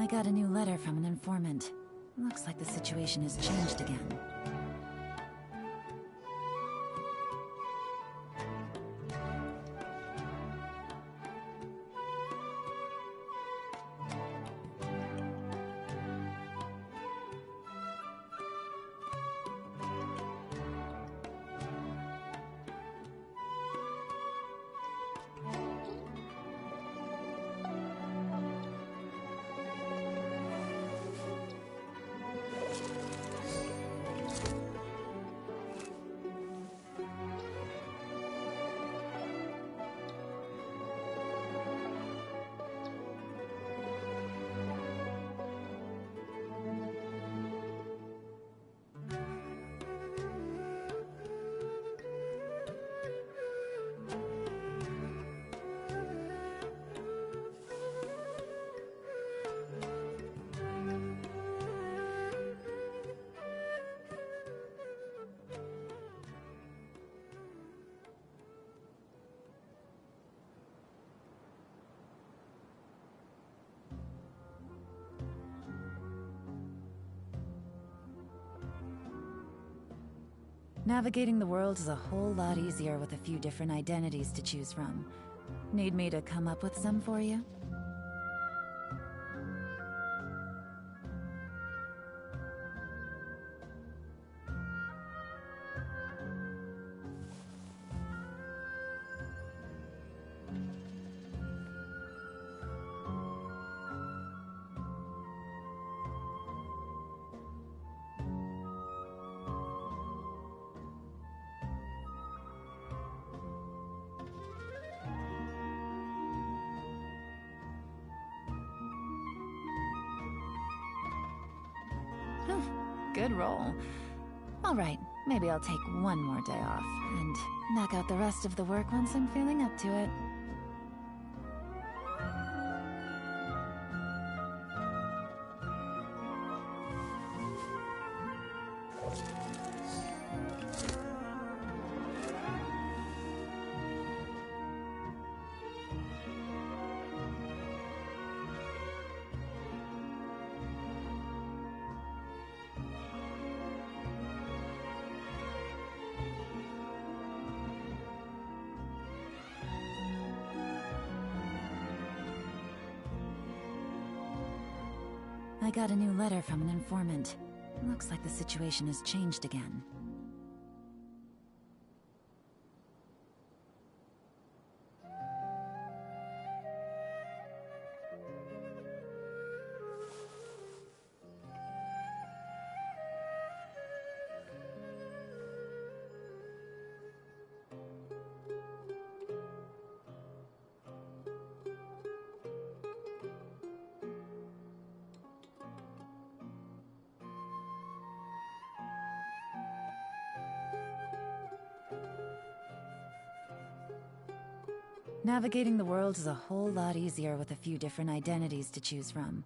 I got a new letter from an informant. Looks like the situation has changed again. Navigating the world is a whole lot easier with a few different identities to choose from. Need me to come up with some for you? Good roll. Alright, maybe I'll take one more day off, and knock out the rest of the work once I'm feeling up to it. I got a new letter from an informant. Looks like the situation has changed again. Navigating the world is a whole lot easier with a few different identities to choose from.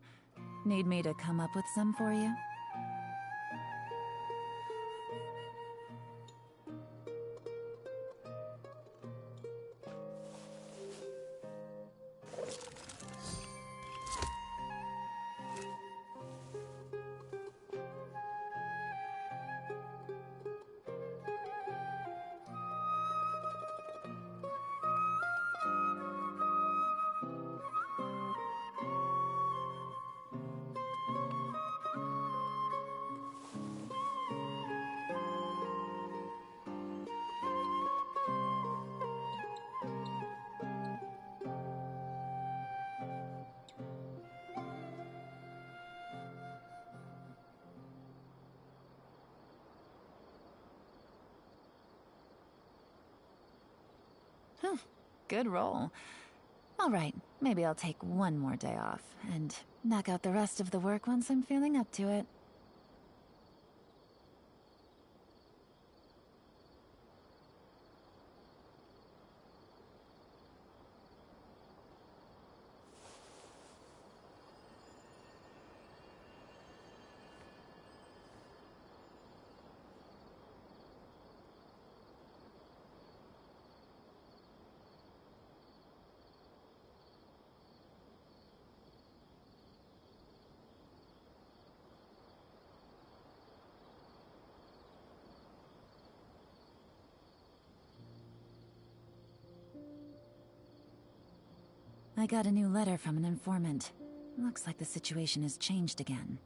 Need me to come up with some for you? Good roll. Alright, maybe I'll take one more day off, and knock out the rest of the work once I'm feeling up to it. I got a new letter from an informant. Looks like the situation has changed again.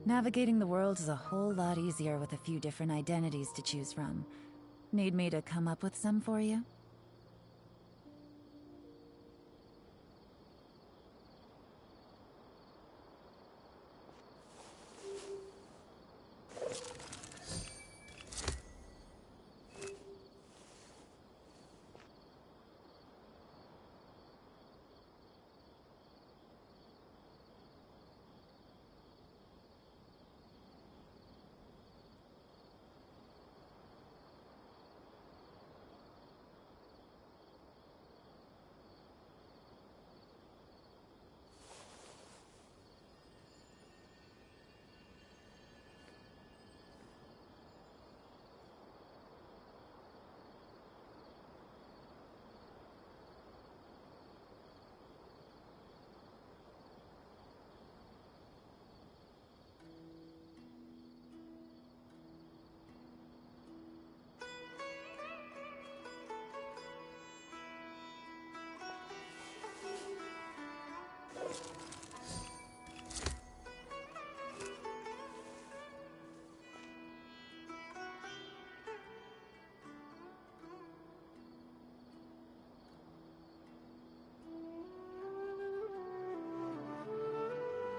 Navigating the world is a whole lot easier with a few different identities to choose from. Need me to come up with some for you?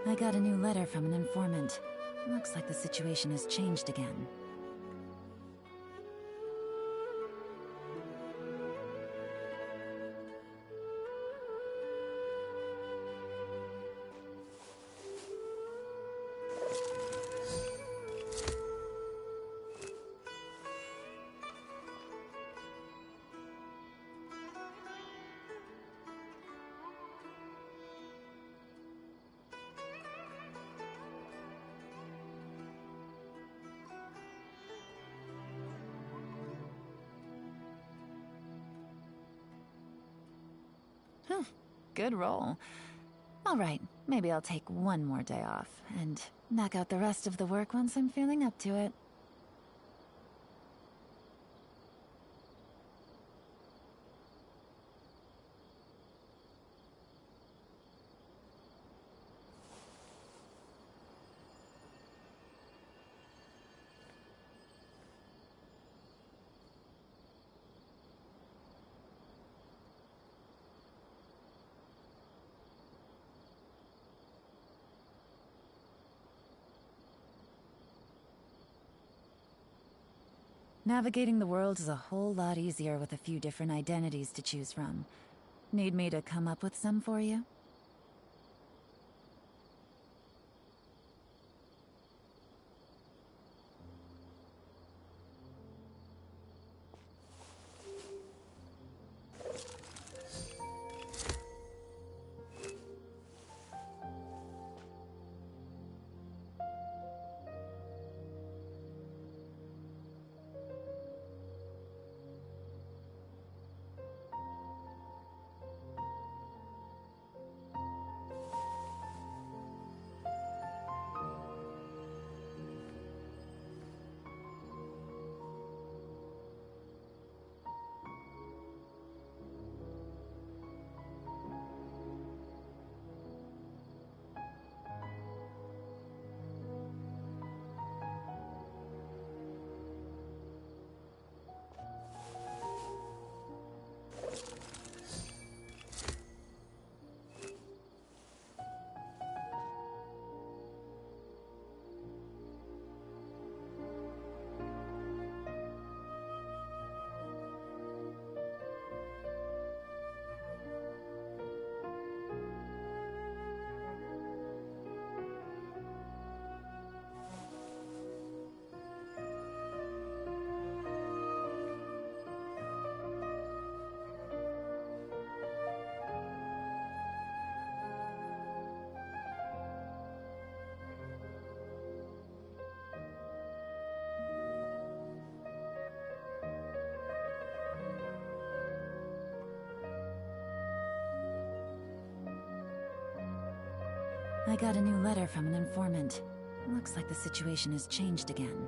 I got a new letter from an informant. Looks like the situation has changed again. Good roll. All right, maybe I'll take one more day off and knock out the rest of the work once I'm feeling up to it. Navigating the world is a whole lot easier with a few different identities to choose from. Need me to come up with some for you? I got a new letter from an informant. Looks like the situation has changed again.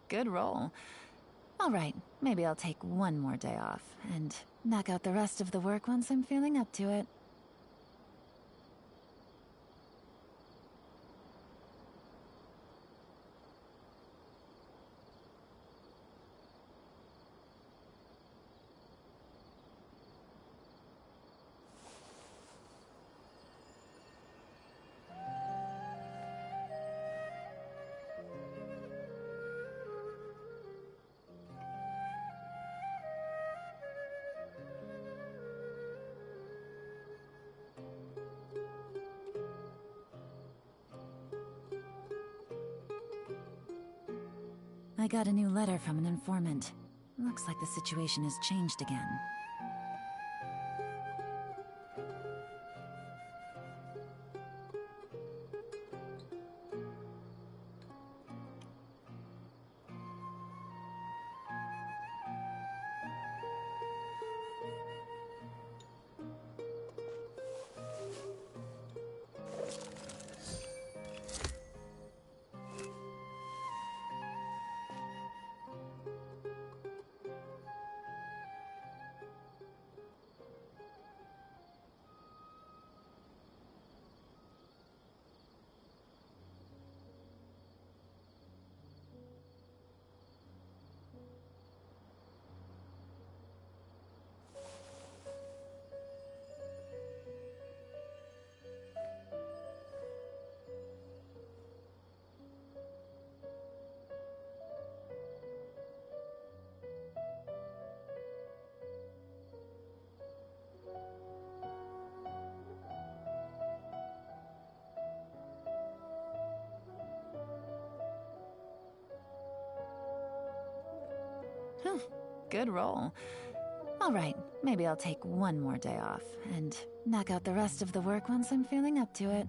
Good roll. Alright, maybe I'll take one more day off, and knock out the rest of the work once I'm feeling up to it. I got a new letter from an informant. Looks like the situation has changed again. Good roll. Alright, maybe I'll take one more day off, and knock out the rest of the work once I'm feeling up to it.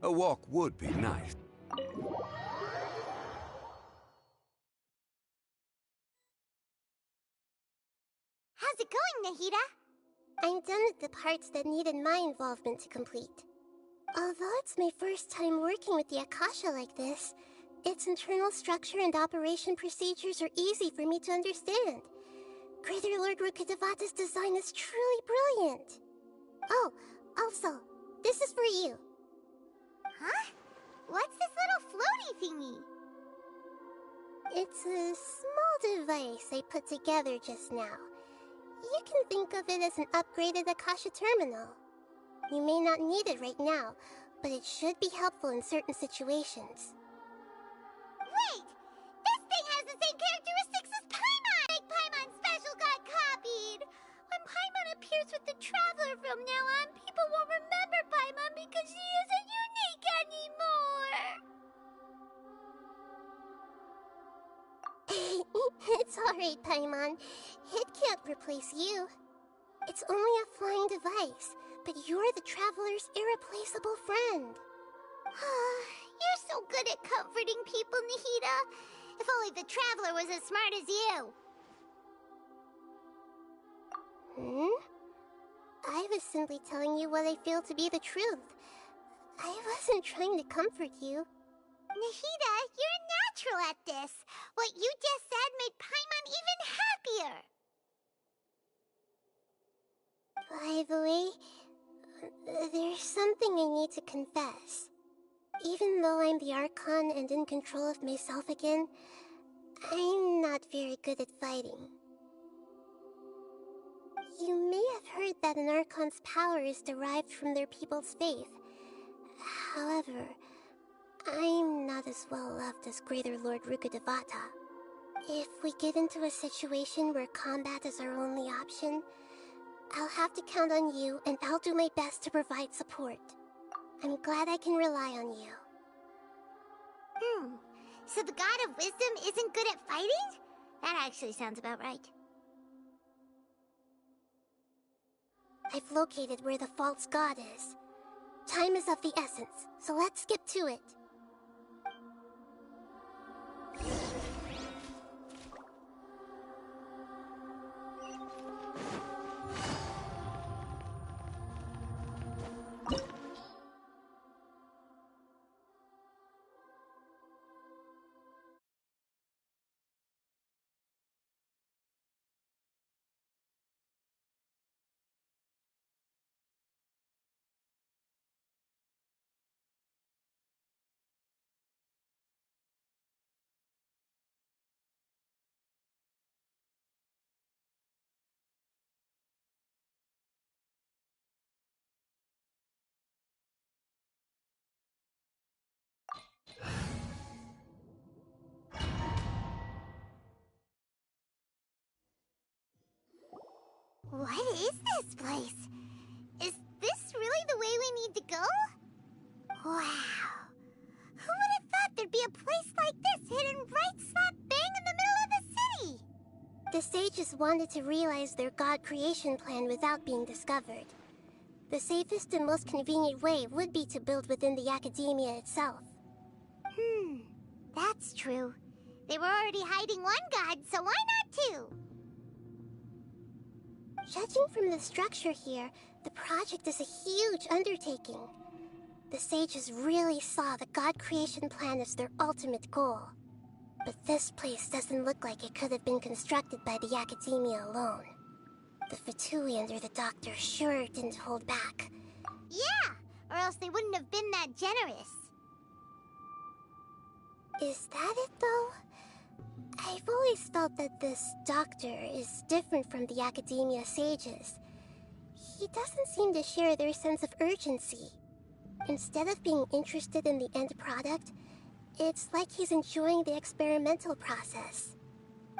A walk would be nice. How's it going, Nahida? I'm done with the parts that needed my involvement to complete. Although it's my first time working with the Akasha like this, its internal structure and operation procedures are easy for me to understand. Greater Lord Rukkhadevata's design is truly brilliant. Oh, also, this is for you. Huh? What's this little floaty thingy? It's a small device I put together just now. You can think of it as an upgraded Akasha terminal. You may not need it right now, but it should be helpful in certain situations. Wait! This thing has the same characteristics as Paimon! Like Paimon Special got copied! When Paimon appears with the Traveler from now on, people won't remember Paimon because she isn't unique anymore! It's alright, Paimon. It can't replace you. It's only a flying device, but you're the Traveler's irreplaceable friend. You're so good at comforting people, Nahida. If only the Traveler was as smart as you. Hmm? I was simply telling you what I feel to be the truth. I wasn't trying to comfort you. Nahida, you're natural at this. What you just said made Paimon even happier. By the way, there's something I need to confess. Even though I'm the Archon and in control of myself again, I'm not very good at fighting. You may have heard that an Archon's power is derived from their people's faith. However, I'm not as well loved as Greater Lord Rukkhadevata. If we get into a situation where combat is our only option, I'll have to count on you, and I'll do my best to provide support. I'm glad I can rely on you. So the God of Wisdom isn't good at fighting? That actually sounds about right. I've located where the false god is. Time is of the essence, so let's get to it. What is this place? Is this really the way we need to go? Wow. Who would have thought there'd be a place like this hidden right slap bang in the middle of the city? The sages wanted to realize their god creation plan without being discovered. The safest and most convenient way would be to build within the academia itself. That's true. They were already hiding one god, so why not two? Judging from the structure here, the project is a huge undertaking. The sages really saw the god creation plan as their ultimate goal. But this place doesn't look like it could have been constructed by the academia alone. The Fatui under the doctor sure didn't hold back. Yeah, or else they wouldn't have been that generous. Is that it, though? I've always felt that this doctor is different from the academia sages. He doesn't seem to share their sense of urgency. Instead of being interested in the end product, it's like he's enjoying the experimental process.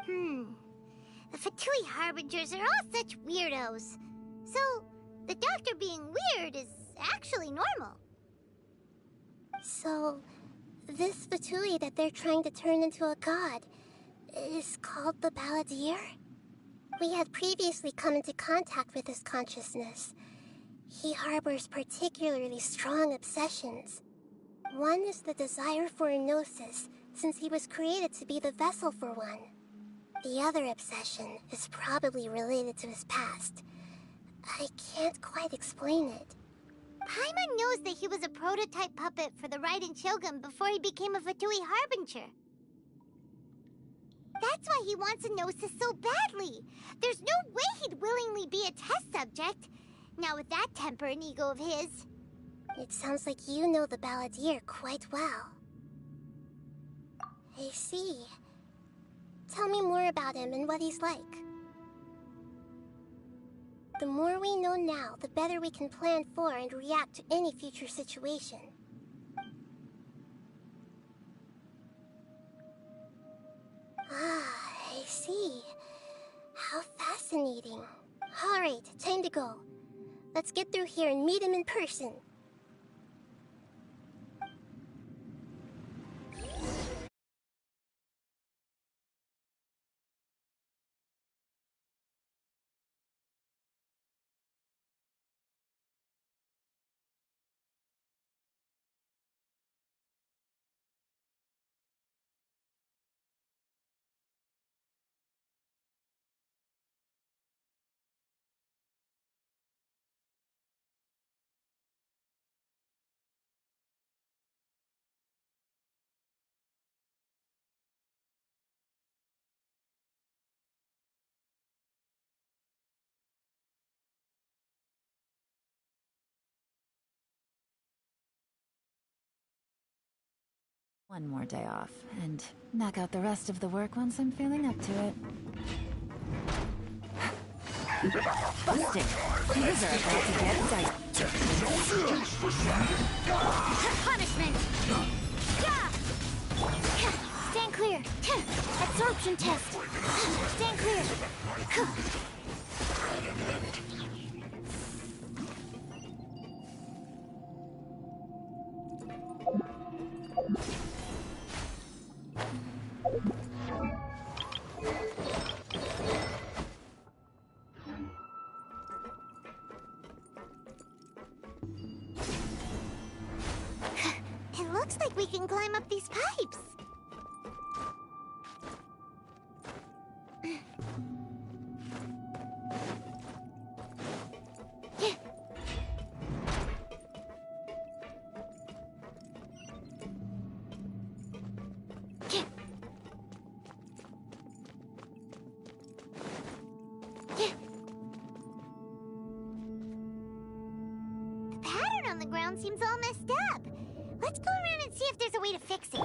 The Fatui Harbingers are all such weirdos. So, the doctor being weird is actually normal. So, this Fatui that they're trying to turn into a god is called the Balladeer? We had previously come into contact with his consciousness. He harbors particularly strong obsessions. One is the desire for a gnosis, since he was created to be the vessel for one. The other obsession is probably related to his past. I can't quite explain it. Paimon knows that he was a prototype puppet for the Raiden Shogun before he became a Fatui Harbinger. That's why he wants a gnosis so badly. There's no way he'd willingly be a test subject. Now with that temper and ego of his. It sounds like you know the Balladeer quite well. I see. Tell me more about him and what he's like. The more we know now, the better we can plan for and react to any future situation. Ah, I see. How fascinating. Alright, time to go. Let's get through here and meet him in person. one more day off and knock out the rest of the work once I'm feeling up to it. Busted! These are about to get dicey. Punishment! Stand clear! Absorption test! Stand clear! It looks like we can climb up these pipes. The pattern on the ground seems all messed up. Let's go around and see if there's a way to fix it.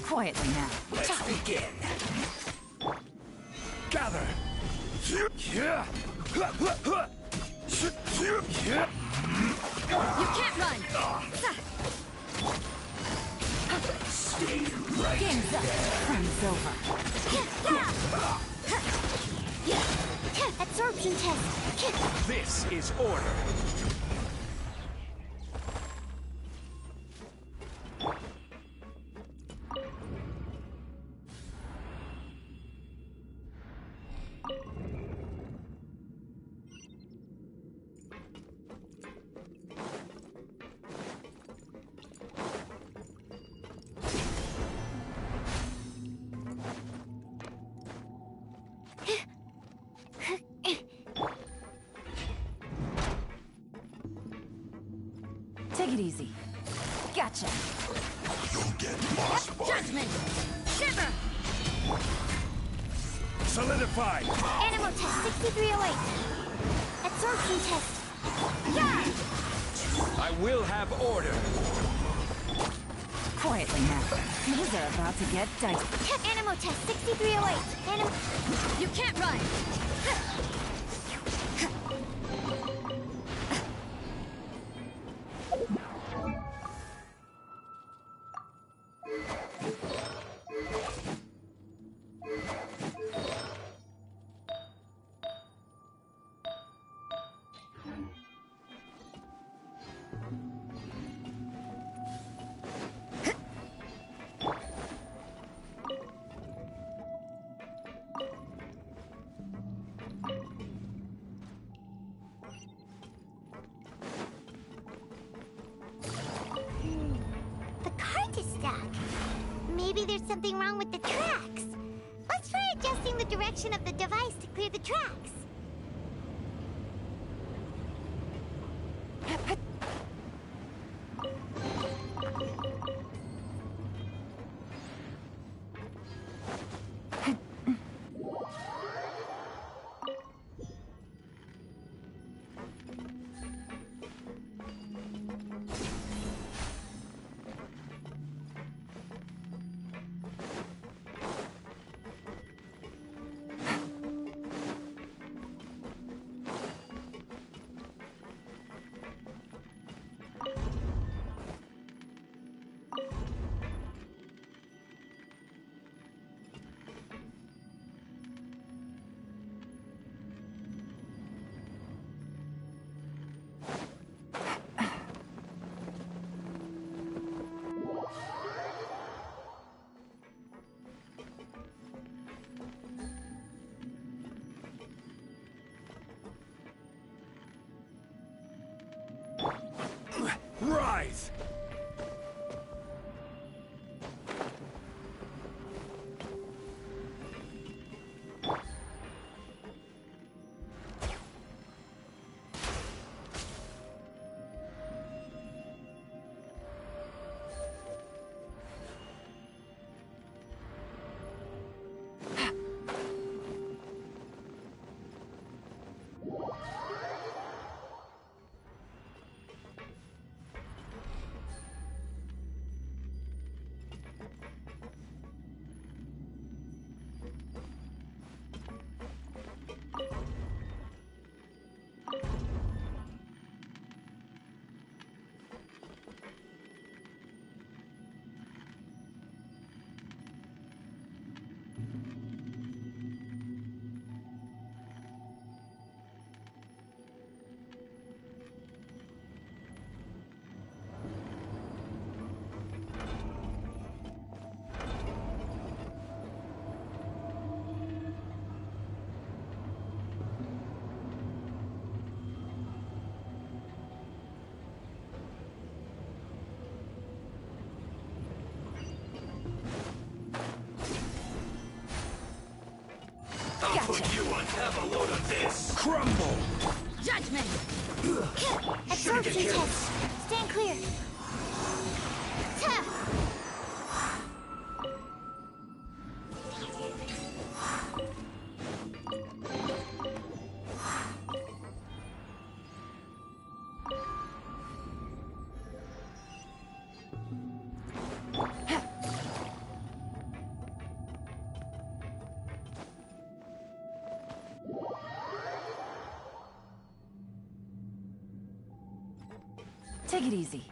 Quietly now. Let's begin. Gather. You can't run! Stay right Game's up. Time's over. Absorption test! This is order. Take it easy. Gotcha. You'll get lost by Judgment! Shiver! solidified. Animal test 6308. Absorption test. Yeah! I will have order. Quietly now. These are about to get dicey. Animal test 6308. You can't run! Maybe there's something wrong with the tracks. Let's try adjusting the direction of the device to clear the tracks. Rise! Gotcha. You want to have a load of this? Crumble! Judgment! Absorption test. Stand clear. Ta! Take it easy.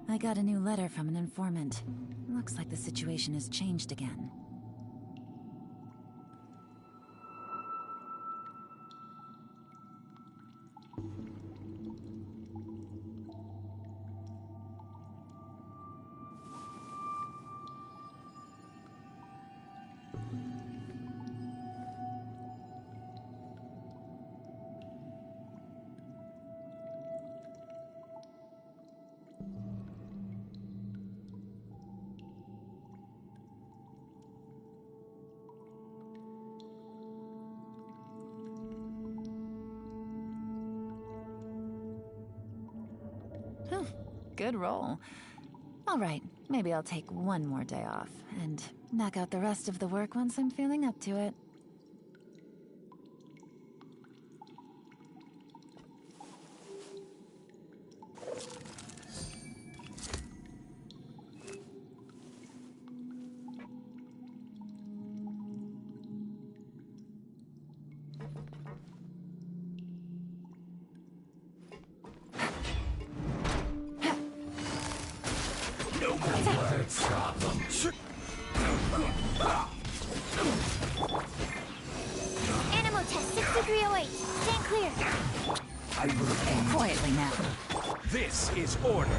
I got a new letter from an informant. Looks like the situation has changed again. Whew, good roll. All right, maybe I'll take one more day off and knock out the rest of the work once I'm feeling up to it. No more words, stop them. Animal test 6308. Stand clear. I will Quietly now. This is order.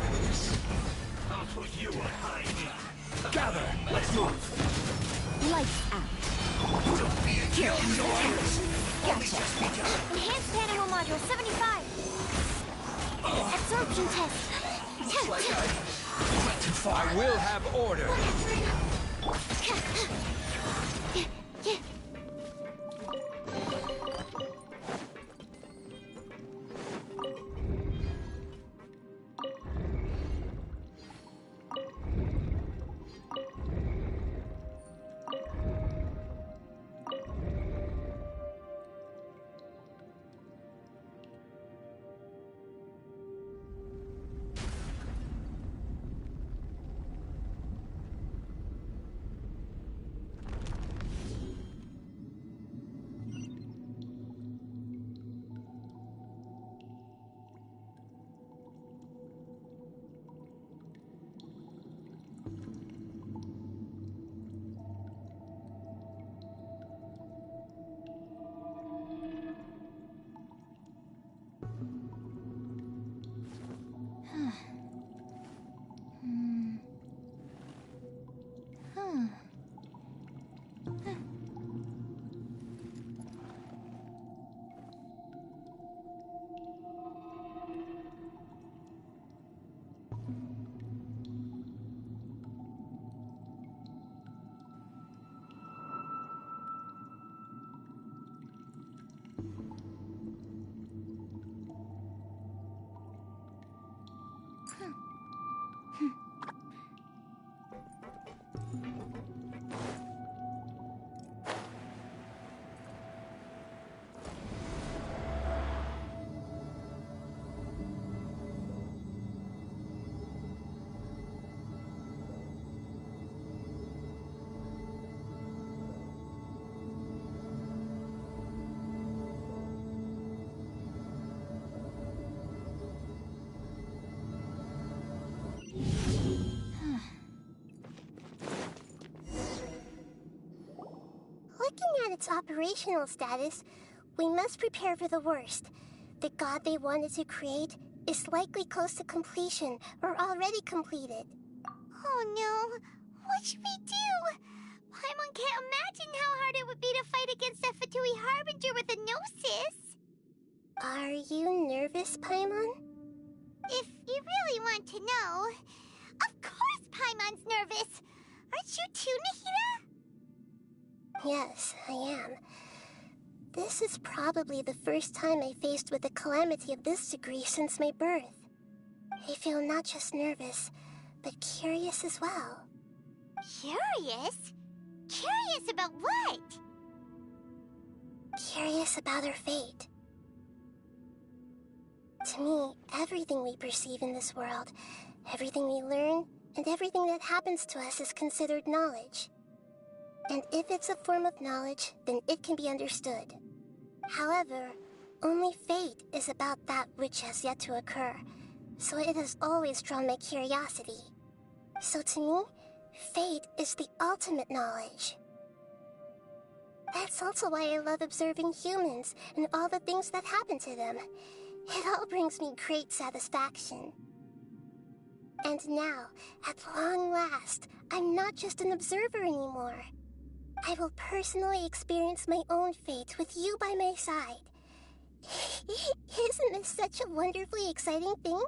I'll put you behind me. Gather. Let's move. Lights out. Here comes the orders. Gotcha. Enhanced animal module 75. Absorption test. Went too far. I will have order. Looking at its operational status, we must prepare for the worst. The god they wanted to create is likely close to completion or already completed. Oh no! What should we do? Paimon can't imagine how hard it would be to fight against a Fatui Harbinger with a Gnosis. Are you nervous, Paimon? If you really want to know, of course Paimon's nervous! Aren't you too, Nahida? Yes, I am. This is probably the first time I faced with a calamity of this degree since my birth. I feel not just nervous, but curious as well. Curious? Curious about what? Curious about our fate. To me, everything we perceive in this world, everything we learn, and everything that happens to us is considered knowledge. And if it's a form of knowledge, then it can be understood. However, only fate is about that which has yet to occur, so it has always drawn my curiosity. So to me, fate is the ultimate knowledge. That's also why I love observing humans and all the things that happen to them. It all brings me great satisfaction. And now, at long last, I'm not just an observer anymore. I will personally experience my own fate with you by my side. Isn't this such a wonderfully exciting thing?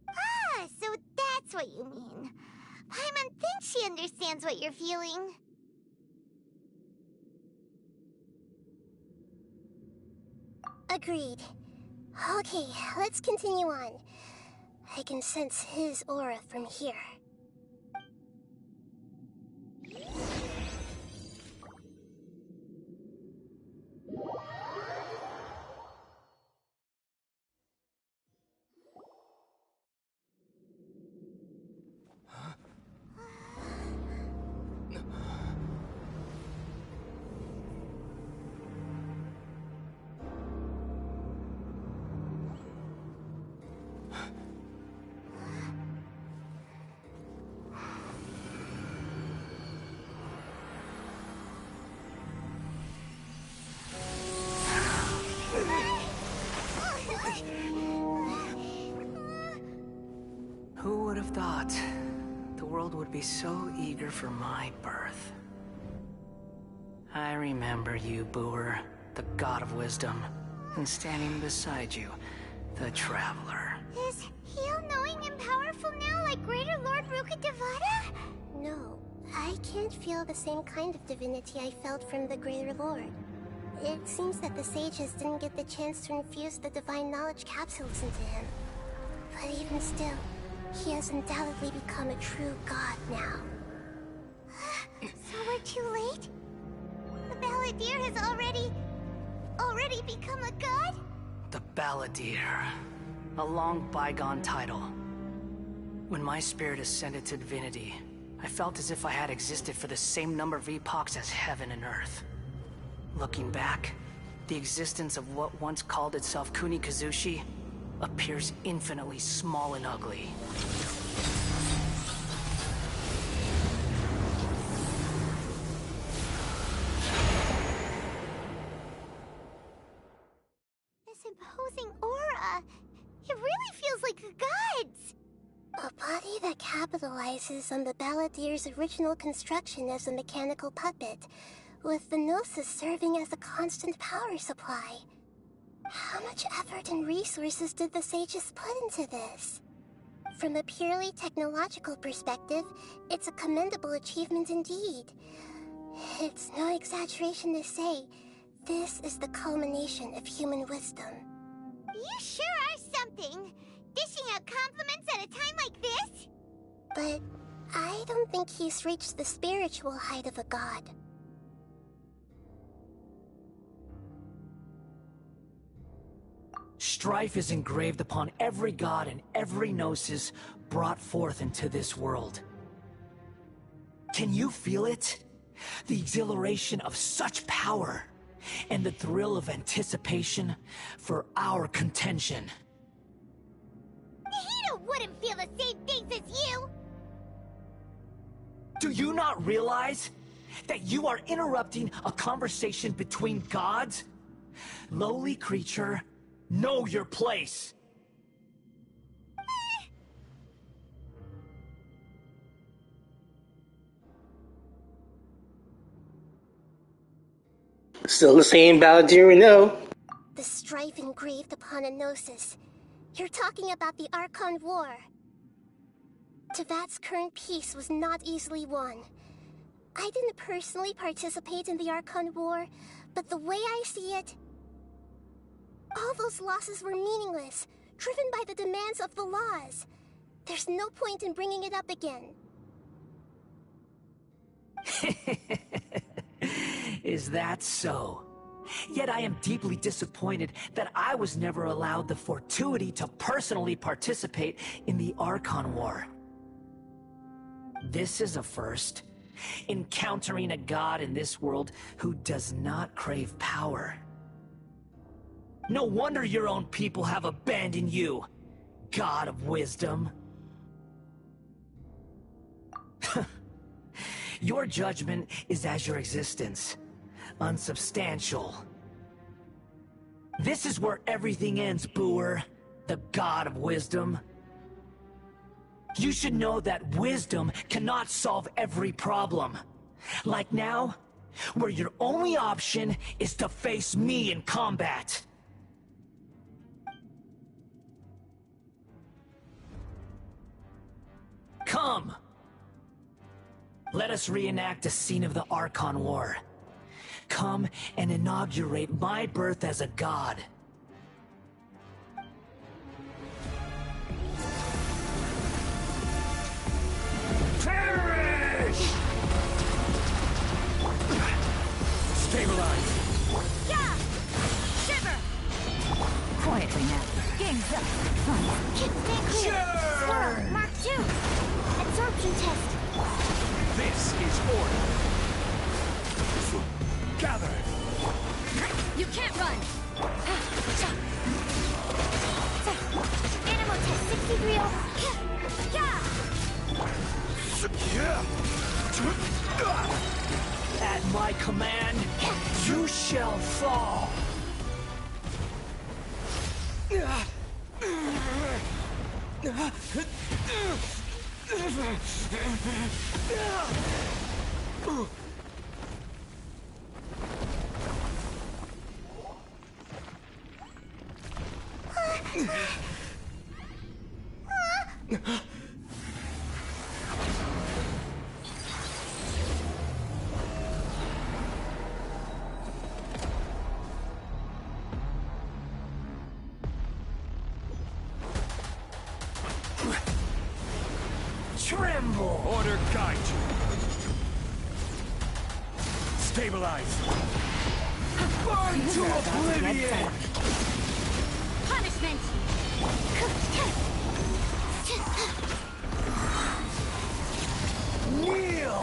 Ah, so that's what you mean. Paimon thinks she understands what you're feeling. Agreed. Okay, let's continue on. I can sense his aura from here. Who would have thought the world would be so eager for my birth? I remember you, Booer, the god of wisdom, and standing beside you, the traveler. Is he all-knowing and powerful now, like Greater Lord Rukkhadevata? No, I can't feel the same kind of divinity I felt from the Greater Lord. It seems that the sages didn't get the chance to infuse the divine knowledge capsules into him. But even still, he has undoubtedly become a true god now. So we're too late? The Balladeer has already become a god? The Balladeer. A long bygone title. When my spirit ascended to divinity, I felt as if I had existed for the same number of epochs as heaven and earth. Looking back, the existence of what once called itself Kunikazushi appears infinitely small and ugly. This imposing aura, it really feels like the gods! A body that capitalizes on the Balladeer's original construction as a mechanical puppet, with the Gnosis serving as a constant power supply. How much effort and resources did the sages put into this? From a purely technological perspective, it's a commendable achievement indeed. It's no exaggeration to say, this is the culmination of human wisdom. You sure are something! Dishing out compliments at a time like this? But I don't think he's reached the spiritual height of a god. Strife is engraved upon every god and every gnosis brought forth into this world. Can you feel it? The exhilaration of such power, and the thrill of anticipation for our contention. He wouldn't feel the same things as you! Do you not realize that you are interrupting a conversation between gods? Lowly creature, know your place! Still the same Balladeer we know. The strife engraved upon a Gnosis. You're talking about the Archon War. Tevat's current peace was not easily won. I didn't personally participate in the Archon War, but the way I see it, all those losses were meaningless, driven by the demands of the laws. There's no point in bringing it up again. Is that so? Yet I am deeply disappointed that I was never allowed the fortuity to personally participate in the Archon War. This is a first. Encountering a god in this world who does not crave power. No wonder your own people have abandoned you, god of wisdom. Your judgment is as your existence. Unsubstantial. This is where everything ends, Booer, the god of wisdom. You should know that wisdom cannot solve every problem. Like now, where your only option is to face me in combat. Come! Let us reenact a scene of the Archon War. Come and inaugurate my birth as a god. Perish! Stabilize. Yeah! Shiver! Quietly now. Game's up. Fun. Stay clear! Swirl, Mark 2! Absorption test! This is order. Gather. You can't run! Animal test 63 At my command, you shall fall. Tremble! Order guide you. Stabilize. Burn to oblivion! Punishment! Kneel!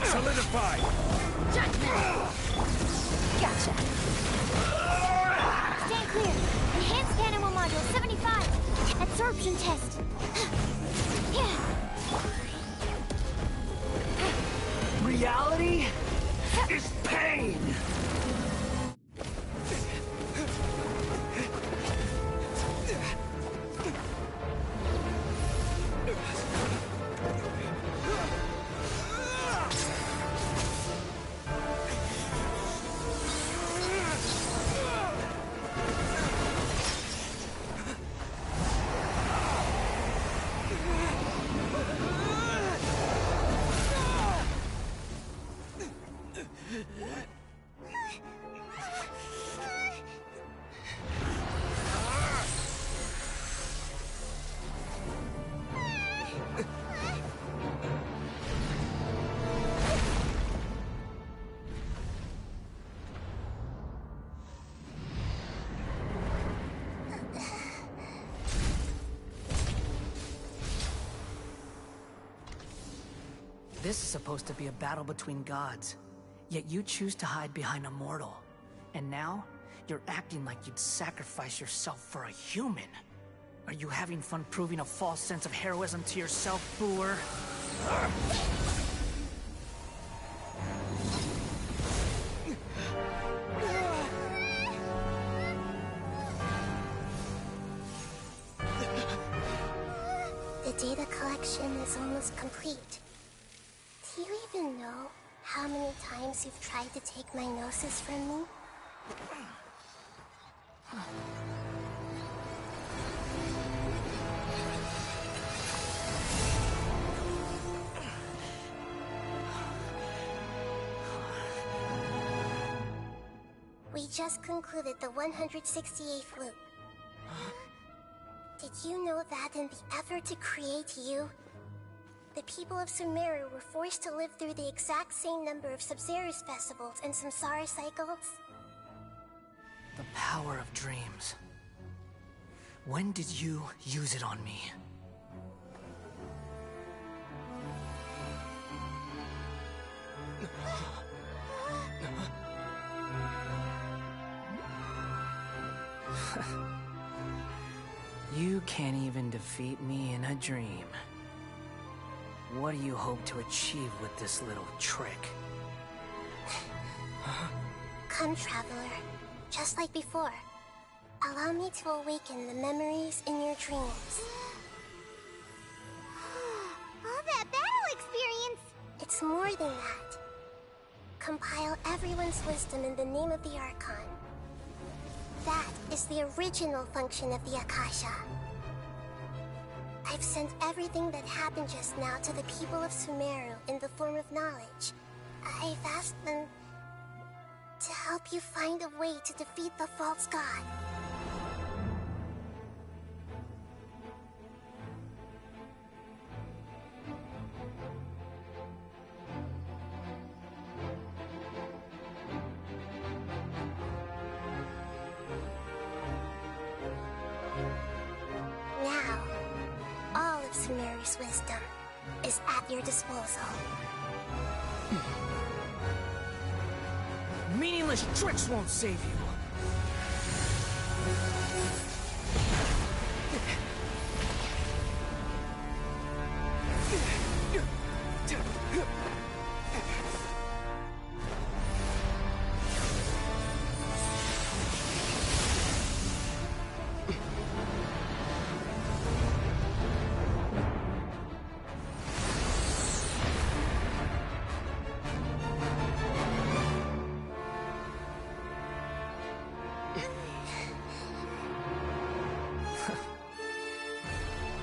Solidify! Gotcha. Stand clear! Enhanced animal module 75! Absorption test! Reality is pain! This is supposed to be a battle between gods, yet you choose to hide behind a mortal. And now, you're acting like you'd sacrifice yourself for a human. Are you having fun proving a false sense of heroism to yourself, Booer? The data collection is almost complete. Do you even know how many times you've tried to take my gnosis from me? We just concluded the 168th loop. Did you know that in the effort to create you, the people of Sumeru were forced to live through the exact same number of Sub-Zerus festivals and Samsara cycles? The power of dreams. When did you use it on me? You can't even defeat me in a dream. What do you hope to achieve with this little trick? Come, Traveler. Just like before. Allow me to awaken the memories in your dreams. All that battle experience! It's more than that. Compile everyone's wisdom in the name of the Archon. That is the original function of the Akasha. I've sent everything that happened just now to the people of Sumeru in the form of knowledge. I've asked them to help you find a way to defeat the false god. Now, all of Sumeru's wisdom is at your disposal. Meaningless tricks won't save you.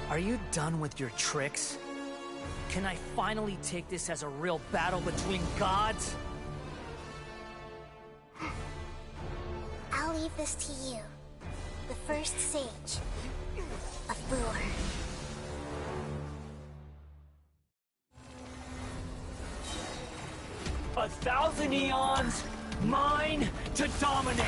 Are you done with your tricks? Can I finally take this as a real battle between gods? I'll leave this to you. The first sage of Lure. A thousand eons, mine to dominate.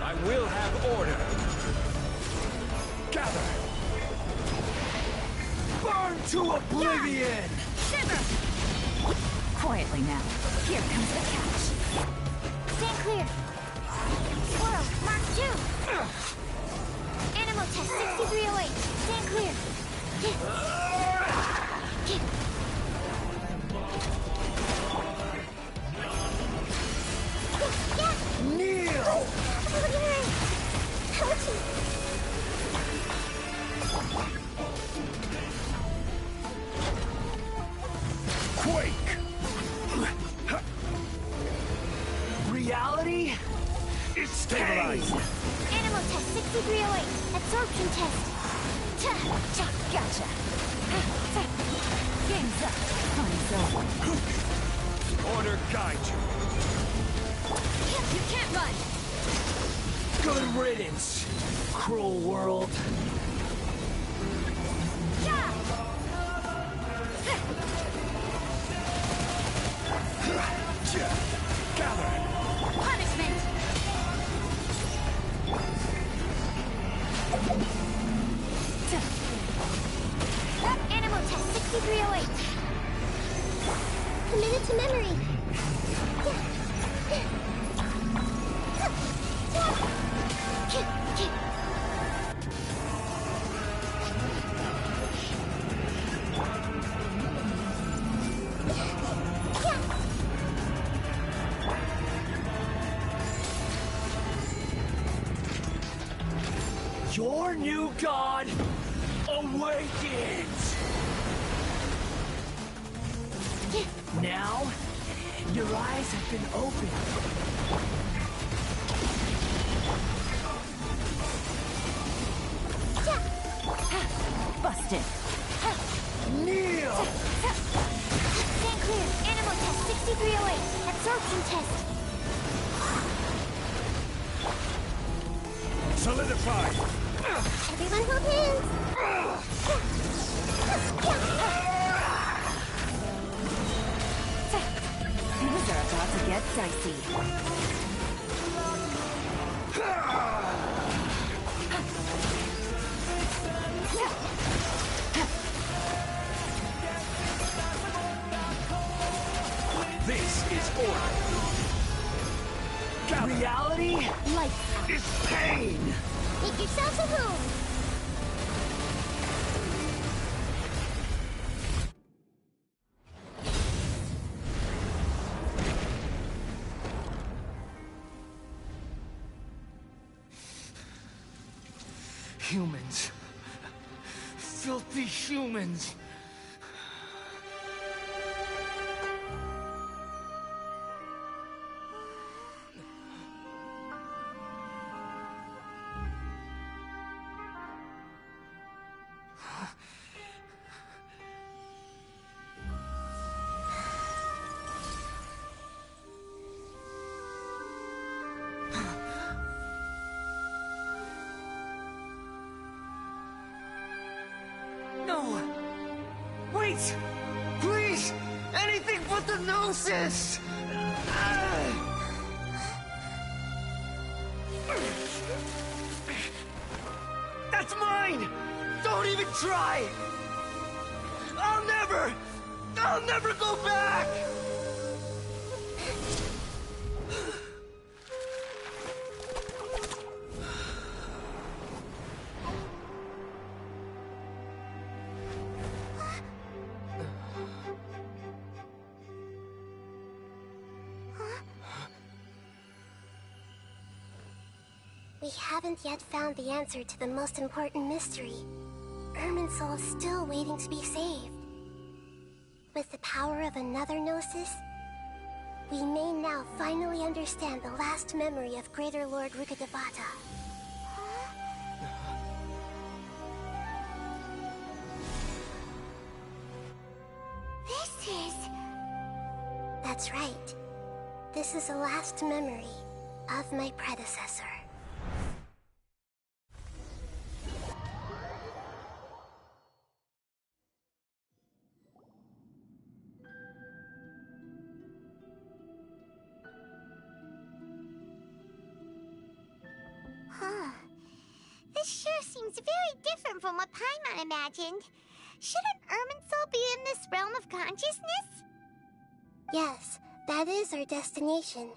I will have order. Gather. Burn to oblivion! Shiver! Quietly now. Here comes the catch. Stand clear. Swirl, Mark 2. Animal test 6308. Stand clear. Kneel! Quake! Reality? It's stabilized! Animal test 6308. Absorption test. Gotcha. Game's up. Time's over. Order guide you. You can't run. Good riddance, cruel world. Gather! Punishment. Animal test 6308. Committed to memory. Your new god awakens! Now, your eyes have been opened. Busted. Kneel! Stand clear. Animal test 6308. Absorption test. Solidify! Everyone hold hands. Things are about to get dicey. This is order. Reality Light. Is pain! Make yourselves at home. Humans. Filthy humans. No! Wait! Please! Anything but the Gnosis! That's mine! Don't even try! I'll never go back! We haven't yet found the answer to the most important mystery. Irminsul is still waiting to be saved. With the power of another Gnosis, we may now finally understand the last memory of Greater Lord Rukkhadevata. This is... That's right. This is the last memory of my predecessor. This sure seems very different from what Paimon imagined. Shouldn't Irminsul be in this realm of consciousness? Yes, that is our destination.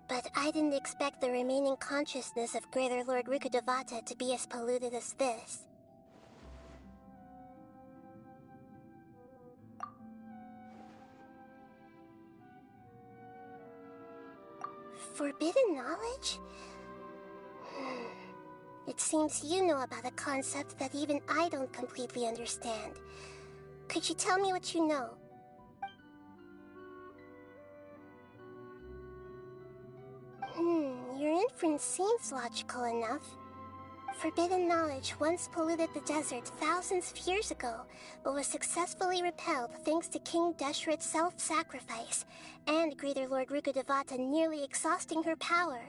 But I didn't expect the remaining consciousness of Greater Lord Rukkhadevata to be as polluted as this. Forbidden knowledge? It seems you know about a concept that even I don't completely understand. Could you tell me what you know? Your inference seems logical enough. Forbidden knowledge once polluted the desert thousands of years ago, but was successfully repelled thanks to King Deshret's self-sacrifice, and Greater Lord Rukkhadevata nearly exhausting her power.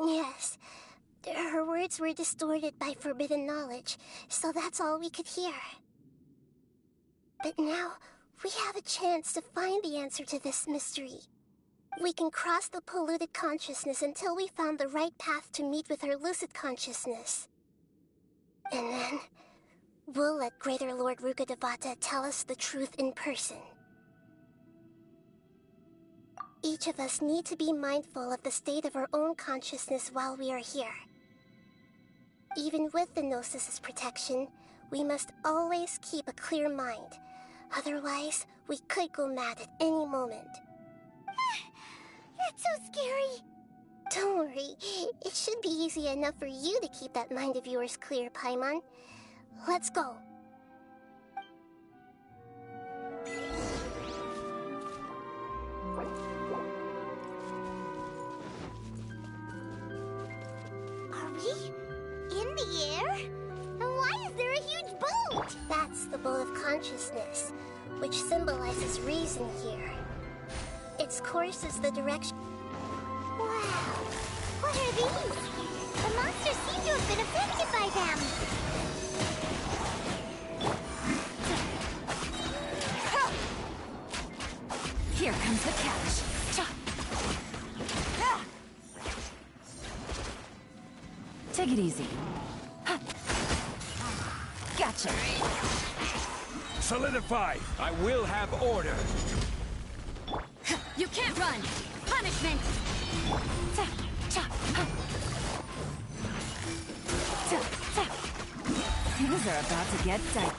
Yes. Her words were distorted by forbidden knowledge, so that's all we could hear. But now, we have a chance to find the answer to this mystery. We can cross the polluted consciousness until we found the right path to meet with our lucid consciousness. And then, we'll let Greater Lord Rukkhadevata tell us the truth in person. Each of us need to be mindful of the state of our own consciousness while we are here. Even with the Gnosis' protection, we must always keep a clear mind. Otherwise, we could go mad at any moment. That's so scary. Don't worry, it should be easy enough for you to keep that mind of yours clear, Paimon. Let's go. Are we in the air? And why is there a huge boat? That's the boat of consciousness, which symbolizes reason here. Its course is the direction... Wow. What are these? The monsters seem to have been affected by them. Here comes the catch. Take it easy. Gotcha. Solidify! I will have order! You can't run! Punishment! Things are about to get tight.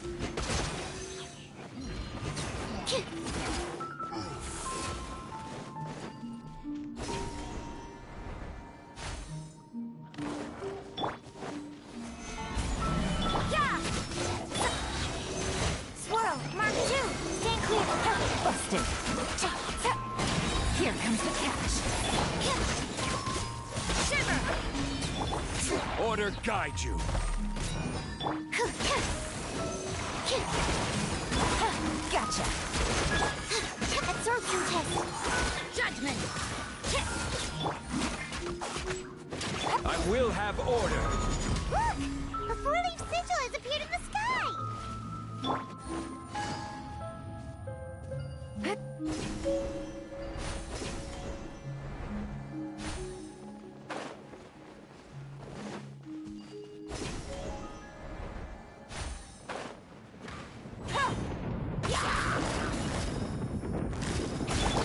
Swirl, Mark 2. Stand clear. Busted! Here comes the catch. Shiver. Order guide you! Gotcha! Absorption test. Judgment! I will have order! Look! A four-leaf sigil has appeared in the sky!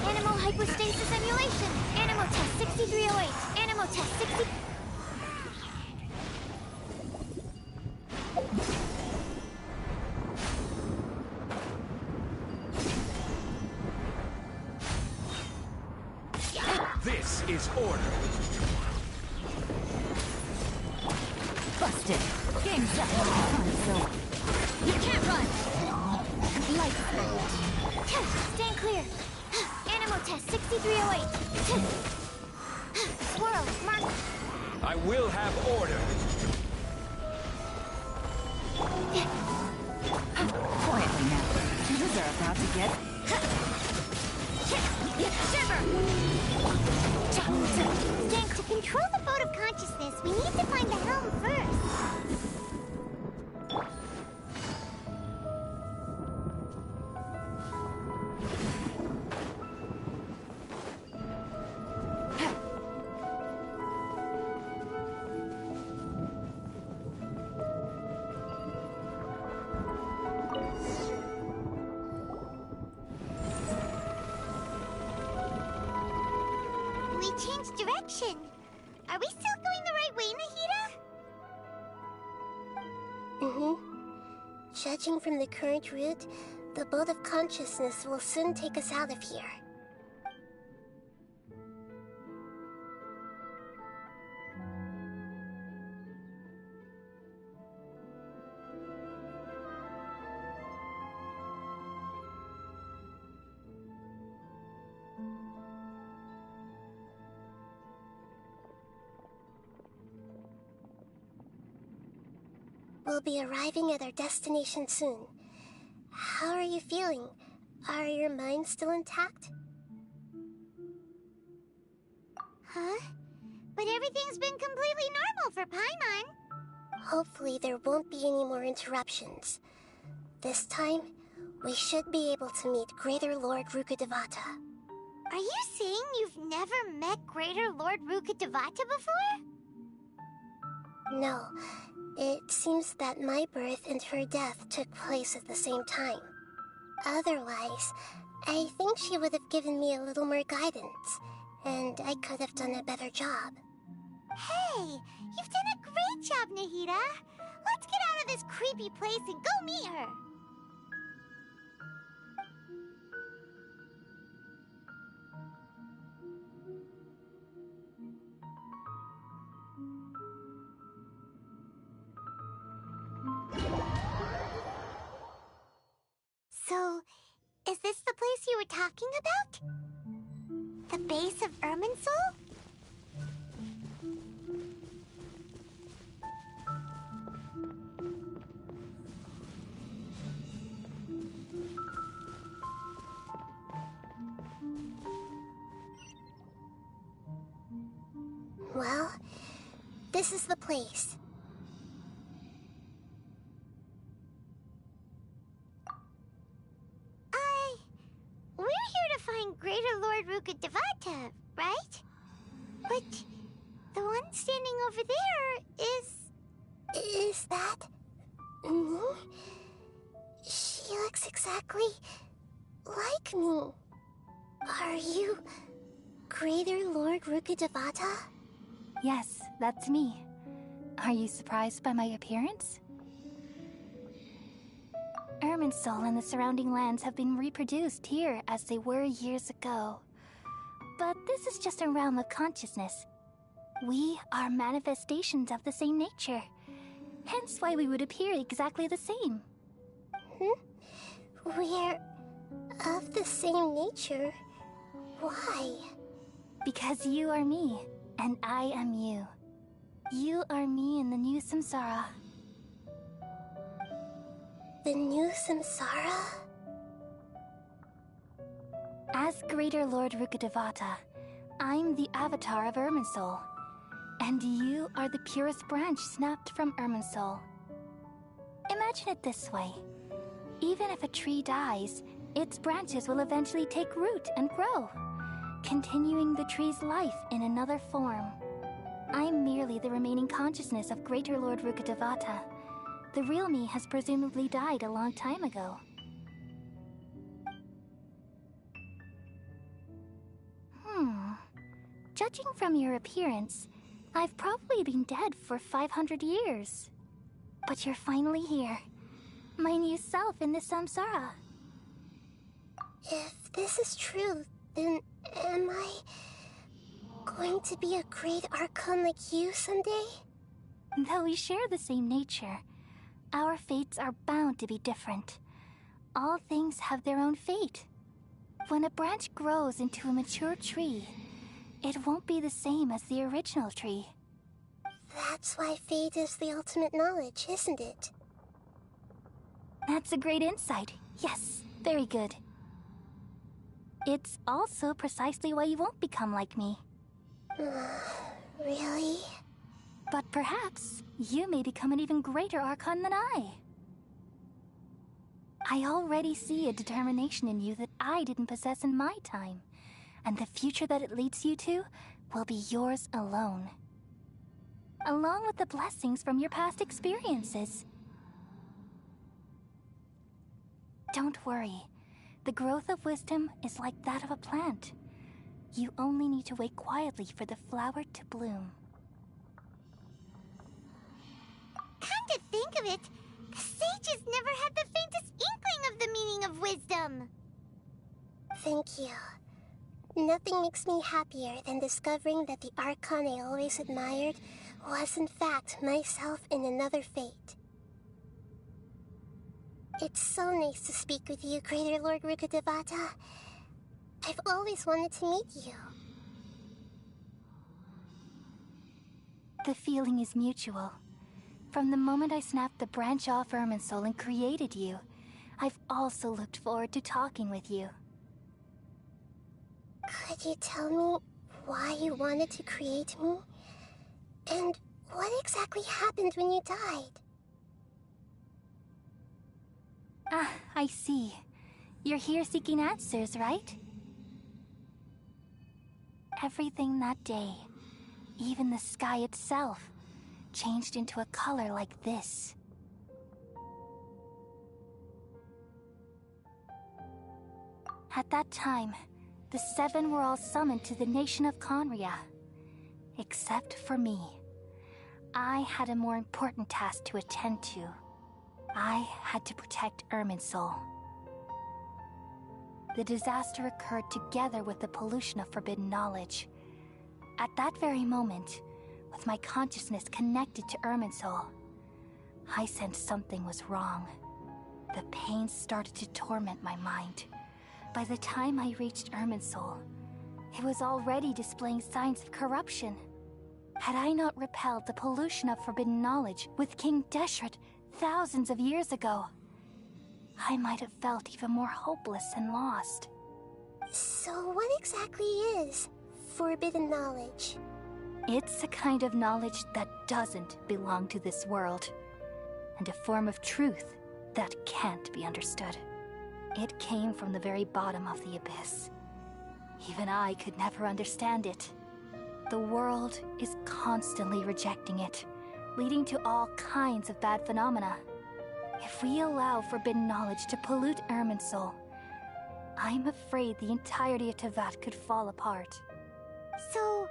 Animal hypostasis emulation. Animal test 6308. Animal test 60... This is order! Busted! Game's up! So... You can't run! Light speed! Stand clear. Animal test 6308. Swirl, Mark... I will have order! Quietly now. Things are about to get... Shiver! To control the boat of consciousness, we need to find the helm first. We changed direction. Are we still going the right way, Nahida? Judging from the current route, the boat of consciousness will soon take us out of here. We'll be arriving at our destination soon. How are you feeling? Are your minds still intact? Huh? But everything's been completely normal for Paimon. Hopefully there won't be any more interruptions. This time, we should be able to meet Greater Lord Rukkhadevata. Are you saying you've never met Greater Lord Rukkhadevata before? No, it seems that my birth and her death took place at the same time. Otherwise, I think she would have given me a little more guidance, and I could have done a better job. Hey, you've done a great job, Nahida. Let's get out of this creepy place and go meet her. So, is this the place you were talking about? The base of Irminsul? Well, this is the place. We're here to find Greater Lord Rukkhadevata, right? But the one standing over there is... Is that me? She looks exactly like me. Are you Greater Lord Rukkhadevata? Yes, that's me. Are you surprised by my appearance? Irminsul and the surrounding lands have been reproduced here as they were years ago. But this is just a realm of consciousness. We are manifestations of the same nature. Hence why we would appear exactly the same. We're of the same nature? Why? Because you are me, and I am you. You are me in the new samsara. The new samsara? As Greater Lord Rukkhadevata, I'm the avatar of Irminsul. And you are the purest branch snapped from Irminsul. Imagine it this way. Even if a tree dies, its branches will eventually take root and grow, continuing the tree's life in another form. I'm merely the remaining consciousness of Greater Lord Rukkhadevata. The real me has presumably died a long time ago. Judging from your appearance, I've probably been dead for 500 years. But you're finally here. My new self in the samsara. If this is true, then am I going to be a great Archon like you someday? Though we share the same nature, our fates are bound to be different. All things have their own fate. When a branch grows into a mature tree, it won't be the same as the original tree. That's why fate is the ultimate knowledge, isn't it? That's a great insight. Yes, very good. It's also precisely why you won't become like me. Really? But perhaps you may become an even greater Archon than I. I already see a determination in you that I didn't possess in my time, and the future that it leads you to will be yours alone. Along with the blessings from your past experiences. Don't worry. The growth of wisdom is like that of a plant. You only need to wait quietly for the flower to bloom. Come to think of it, the sages never had the faintest inkling of the meaning of wisdom. Thank you. Nothing makes me happier than discovering that the Archon I always admired was in fact myself in another fate. It's so nice to speak with you, Greater Lord Rukkhadevata. I've always wanted to meet you. The feeling is mutual. From the moment I snapped the branch off Irminsul and created you, I've also looked forward to talking with you. Could you tell me why you wanted to create me? And what exactly happened when you died? Ah, I see. You're here seeking answers, right? Everything that day, even the sky itself, changed into a color like this. At that time, the seven were all summoned to the nation of Conria. Except for me. I had a more important task to attend to. I had to protect Irminsul. The disaster occurred together with the pollution of forbidden knowledge. At that very moment, with my consciousness connected to Irminsul, I sensed something was wrong. The pain started to torment my mind. By the time I reached Irminsul, it was already displaying signs of corruption. Had I not repelled the pollution of forbidden knowledge with King Deshret thousands of years ago, I might have felt even more hopeless and lost. So what exactly is forbidden knowledge? It's a kind of knowledge that doesn't belong to this world, and a form of truth that can't be understood. It came from the very bottom of the abyss. Even I could never understand it. The world is constantly rejecting it, leading to all kinds of bad phenomena. If we allow forbidden knowledge to pollute Irminsul, I'm afraid the entirety of Teyvat could fall apart. So,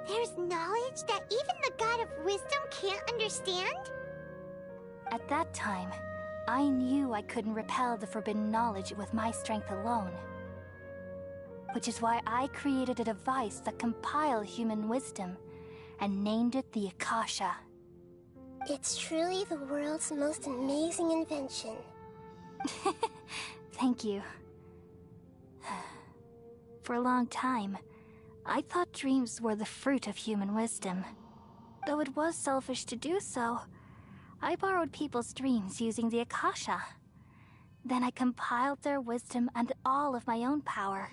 there's knowledge that even the God of Wisdom can't understand? At that time, I knew I couldn't repel the forbidden knowledge with my strength alone. Which is why I created a device that compiled human wisdom and named it the Akasha. It's truly the world's most amazing invention. Thank you. For a long time, I thought dreams were the fruit of human wisdom. Though it was selfish to do so, I borrowed people's dreams using the Akasha. Then I compiled their wisdom and all of my own power.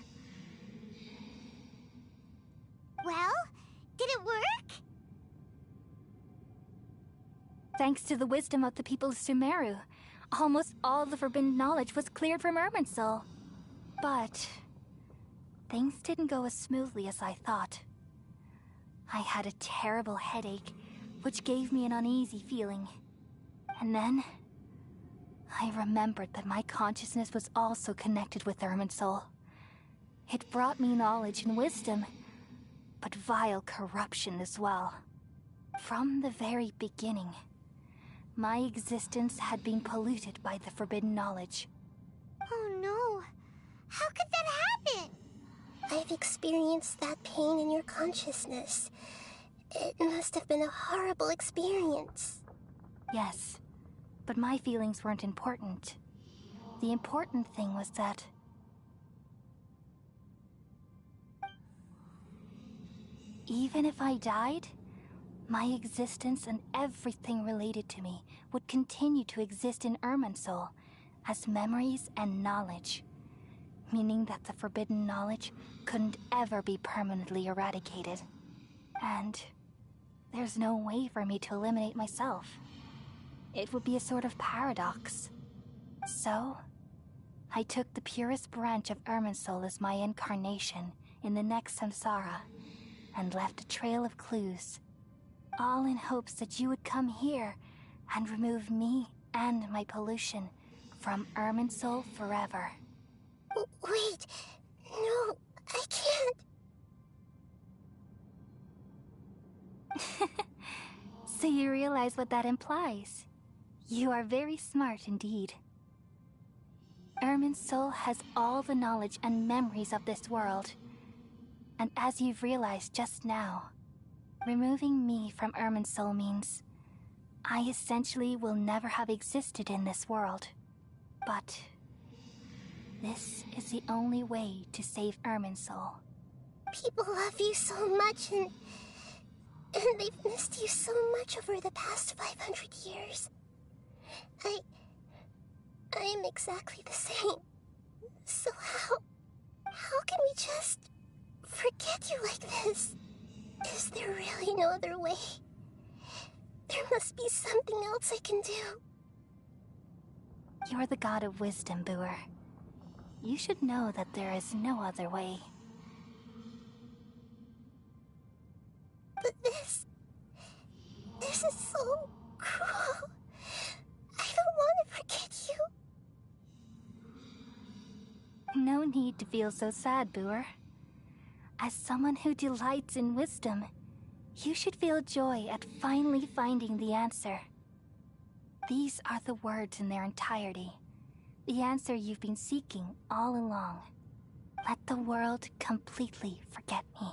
Well, did it work? Thanks to the wisdom of the people of Sumeru, almost all the forbidden knowledge was cleared from Irminsul. But things didn't go as smoothly as I thought. I had a terrible headache, which gave me an uneasy feeling. And then I remembered that my consciousness was also connected with Irminsul. It brought me knowledge and wisdom, but vile corruption as well. From the very beginning, my existence had been polluted by the forbidden knowledge. Oh no. How could that happen? I've experienced that pain in your consciousness. It must have been a horrible experience. Yes, but my feelings weren't important. The important thing was that even if I died, my existence and everything related to me would continue to exist in Irminsul as memories and knowledge, meaning that the forbidden knowledge couldn't ever be permanently eradicated. And there's no way for me to eliminate myself. It would be a sort of paradox. So, I took the purest branch of Irminsul as my incarnation in the next samsara, and left a trail of clues, all in hopes that you would come here and remove me and my pollution from Irminsul forever. Wait, no, I can't. So you realize what that implies. You are very smart indeed. Irminsul has all the knowledge and memories of this world. And as you've realized just now, removing me from Irminsul means I essentially will never have existed in this world. But this is the only way to save Irminsul. People love you so much, and they've missed you so much over the past 500 years. I am exactly the same. So how can we just forget you like this? Is there really no other way? There must be something else I can do. You're the god of wisdom, Booer. You should know that there is no other way. But this is so cruel. I don't want to forget you. No need to feel so sad, Booer. As someone who delights in wisdom, you should feel joy at finally finding the answer. These are the words in their entirety. The answer you've been seeking all along. Let the world completely forget me.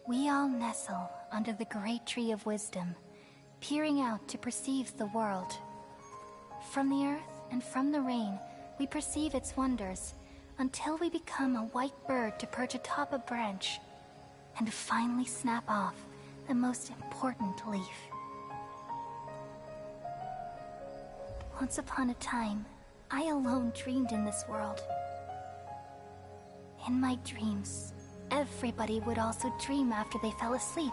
We all nestle under the great tree of wisdom, peering out to perceive the world. From the earth and from the rain, we perceive its wonders, until we become a white bird to perch atop a branch, and finally snap off the most important leaf. Once upon a time, I alone dreamed in this world. In my dreams, everybody would also dream after they fell asleep.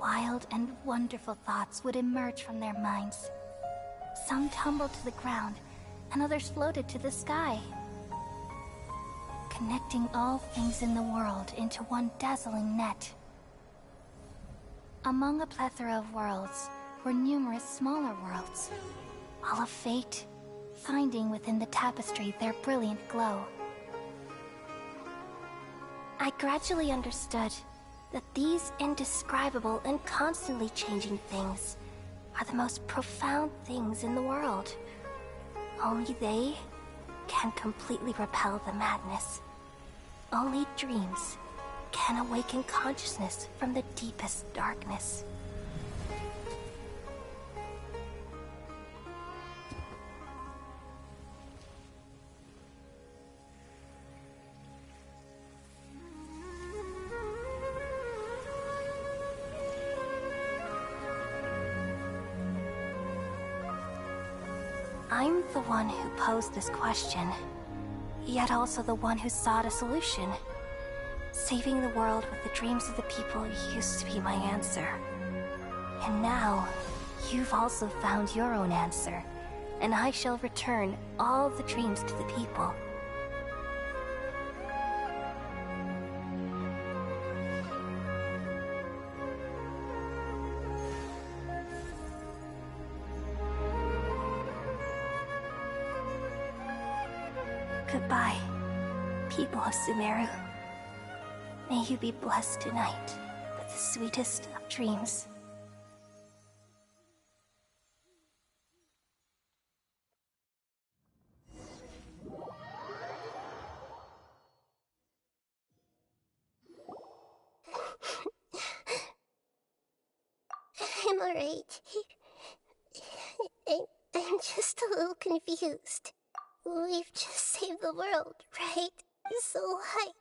Wild and wonderful thoughts would emerge from their minds. Some tumbled to the ground, and others floated to the sky, connecting all things in the world into one dazzling net. Among a plethora of worlds were numerous smaller worlds, all of fate, finding within the tapestry their brilliant glow. I gradually understood that these indescribable and constantly changing things are the most profound things in the world. Only they can completely repel the madness. Only dreams can awaken consciousness from the deepest darkness. I'm the one who posed this question, yet also the one who sought a solution. Saving the world with the dreams of the people used to be my answer. And now, you've also found your own answer, and I shall return all the dreams to the people. Goodbye, people of Sumeru. May you be blessed tonight with the sweetest of dreams. I'm alright. I'm just a little confused. We've just saved the world, right? So why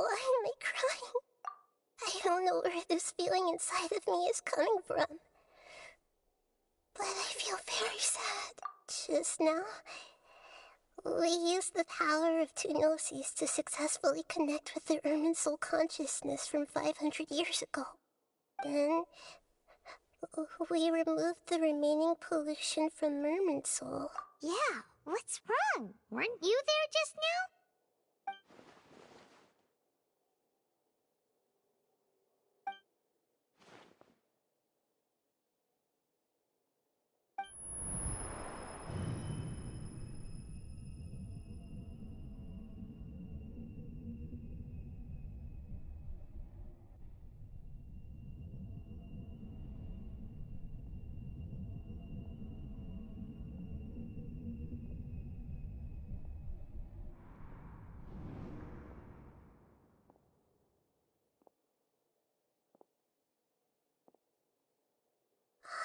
am I crying? I don't know where this feeling inside of me is coming from. But I feel very sad. Just now, we used the power of two gnosis to successfully connect with the Irminsul consciousness from 500 years ago. Then, we removed the remaining pollution from Irminsul. Yeah, what's wrong? Weren't you there just now?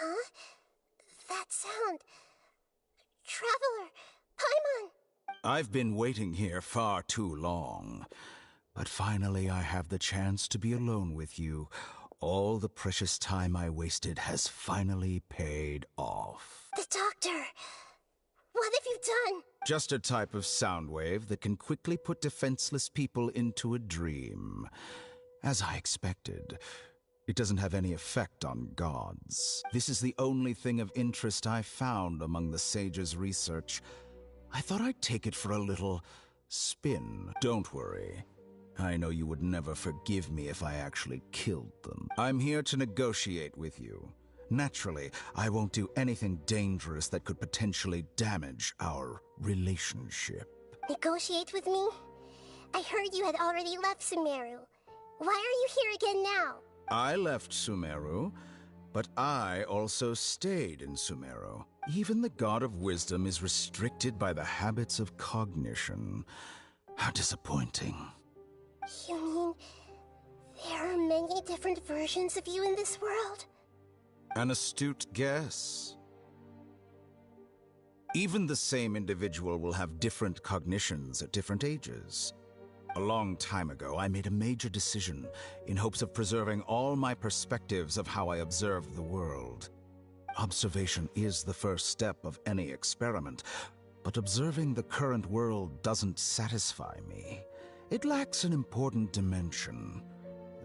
Huh? That sound. Traveler! Paimon! I've been waiting here far too long. But finally I have the chance to be alone with you. All the precious time I wasted has finally paid off. The doctor! What have you done? Just a type of sound wave that can quickly put defenseless people into a dream. As I expected, it doesn't have any effect on gods. This is the only thing of interest I found among the sage's research. I thought I'd take it for a little spin. Don't worry. I know you would never forgive me if I actually killed them. I'm here to negotiate with you. Naturally, I won't do anything dangerous that could potentially damage our relationship. Negotiate with me? I heard you had already left Sumeru. Why are you here again now? I left Sumeru, but I also stayed in Sumeru. Even the God of Wisdom is restricted by the habits of cognition. How disappointing. You mean there are many different versions of you in this world? An astute guess. Even the same individual will have different cognitions at different ages. A long time ago, I made a major decision in hopes of preserving all my perspectives of how I observed the world. Observation is the first step of any experiment, but observing the current world doesn't satisfy me. It lacks an important dimension,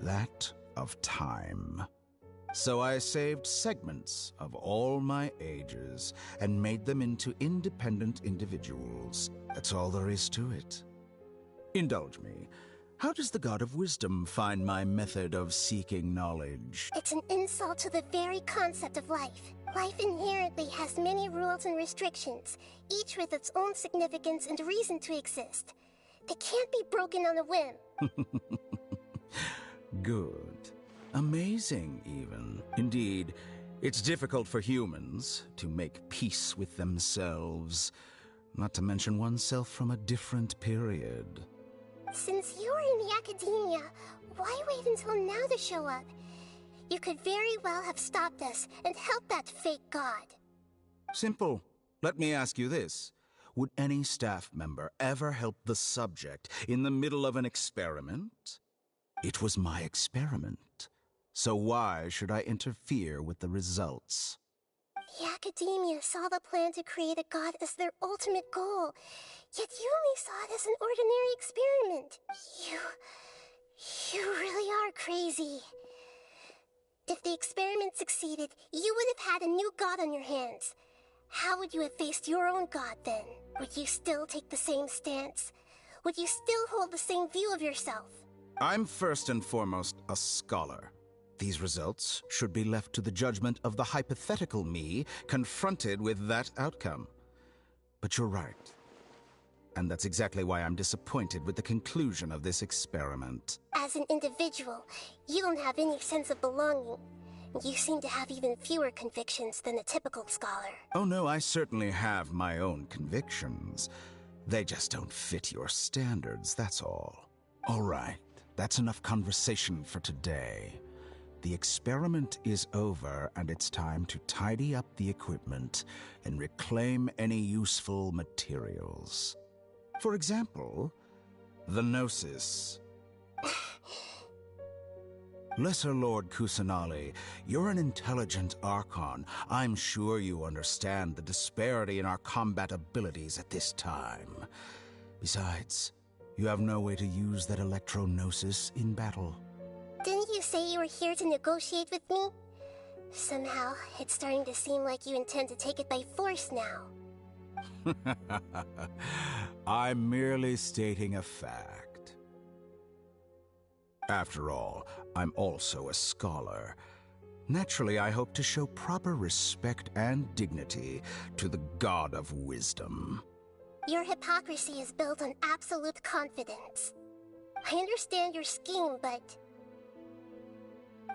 that of time. So I saved segments of all my ages and made them into independent individuals. That's all there is to it. Indulge me. How does the God of Wisdom find my method of seeking knowledge? It's an insult to the very concept of life. Life inherently has many rules and restrictions, each with its own significance and reason to exist. They can't be broken on a whim. Good. Amazing, even. Indeed, it's difficult for humans to make peace with themselves, not to mention oneself from a different period. Since you were in the academia, why wait until now to show up? You could very well have stopped us and helped that fake god. Simple. Let me ask you this. Would any staff member ever help the subject in the middle of an experiment? It was my experiment. So why should I interfere with the results? The academia saw the plan to create a god as their ultimate goal, yet you only saw it as an ordinary experiment. You really are crazy. If the experiment succeeded, you would have had a new god on your hands. How would you have faced your own god then? Would you still take the same stance? Would you still hold the same view of yourself? I'm first and foremost a scholar. These results should be left to the judgment of the hypothetical me confronted with that outcome. But you're right. And that's exactly why I'm disappointed with the conclusion of this experiment. As an individual, you don't have any sense of belonging. You seem to have even fewer convictions than a typical scholar. Oh no, I certainly have my own convictions. They just don't fit your standards, that's all. All right, that's enough conversation for today. The experiment is over, and it's time to tidy up the equipment and reclaim any useful materials. For example, the Gnosis. Lesser Lord Kusanali, you're an intelligent Archon. I'm sure you understand the disparity in our combat abilities at this time. Besides, you have no way to use that Electro-Gnosis in battle. Didn't you say you were here to negotiate with me? Somehow, it's starting to seem like you intend to take it by force now. I'm merely stating a fact. After all, I'm also a scholar. Naturally, I hope to show proper respect and dignity to the God of Wisdom. Your hypocrisy is built on absolute confidence. I understand your scheme, but...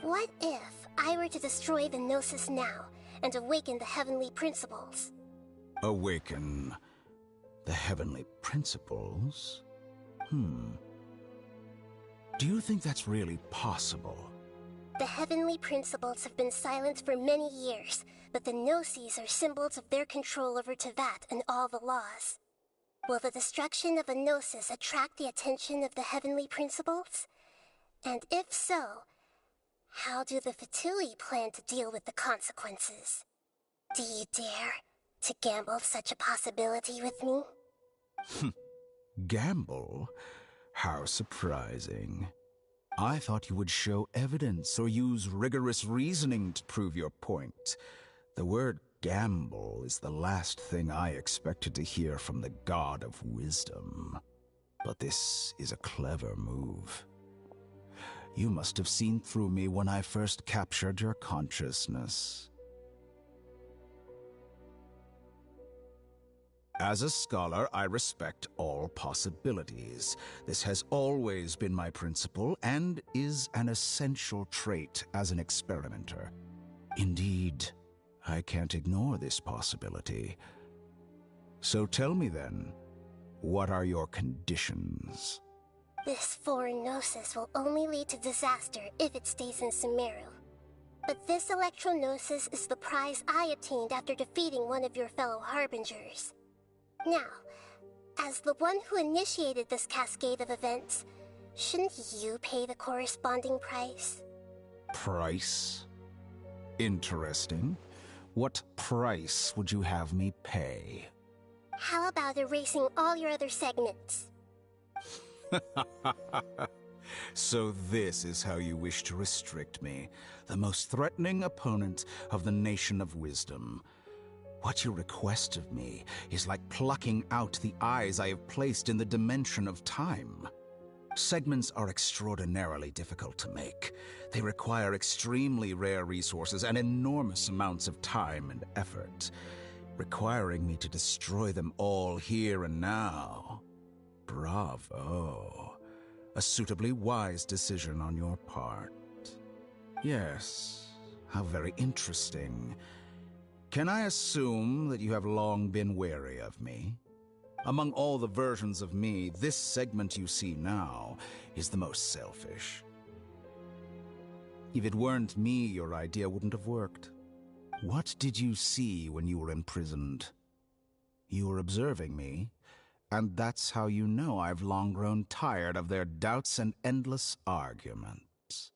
what if I were to destroy the Gnosis now and awaken the heavenly principles? Awaken the heavenly principles? Do you think that's really possible? The heavenly principles have been silent for many years, but the Gnosis are symbols of their control over Teyvat and all the laws. Will the destruction of a Gnosis attract the attention of the heavenly principles? And if so, how do the Fatui plan to deal with the consequences? Do you dare to gamble such a possibility with me? Gamble? How surprising. I thought you would show evidence or use rigorous reasoning to prove your point. The word gamble is the last thing I expected to hear from the god of wisdom. But this is a clever move. You must have seen through me when I first captured your consciousness. As a scholar, I respect all possibilities. This has always been my principle and is an essential trait as an experimenter. Indeed, I can't ignore this possibility. So tell me then, what are your conditions? This foreign gnosis will only lead to disaster if it stays in Sumeru. But this electro-gnosis is the prize I obtained after defeating one of your fellow harbingers. Now, as the one who initiated this cascade of events, shouldn't you pay the corresponding price? Price? Interesting. What price would you have me pay? How about erasing all your other segments? So this is how you wish to restrict me, the most threatening opponent of the Nation of Wisdom. What you request of me is like plucking out the eyes I have placed in the dimension of time. Segments are extraordinarily difficult to make. They require extremely rare resources and enormous amounts of time and effort, requiring me to destroy them all here and now. Bravo. A suitably wise decision on your part. Yes, how very interesting. Can I assume that you have long been wary of me? Among all the versions of me, this segment you see now is the most selfish. If it weren't me, your idea wouldn't have worked. What did you see when you were imprisoned? You were observing me, and that's how you know I've long grown tired of their doubts and endless arguments.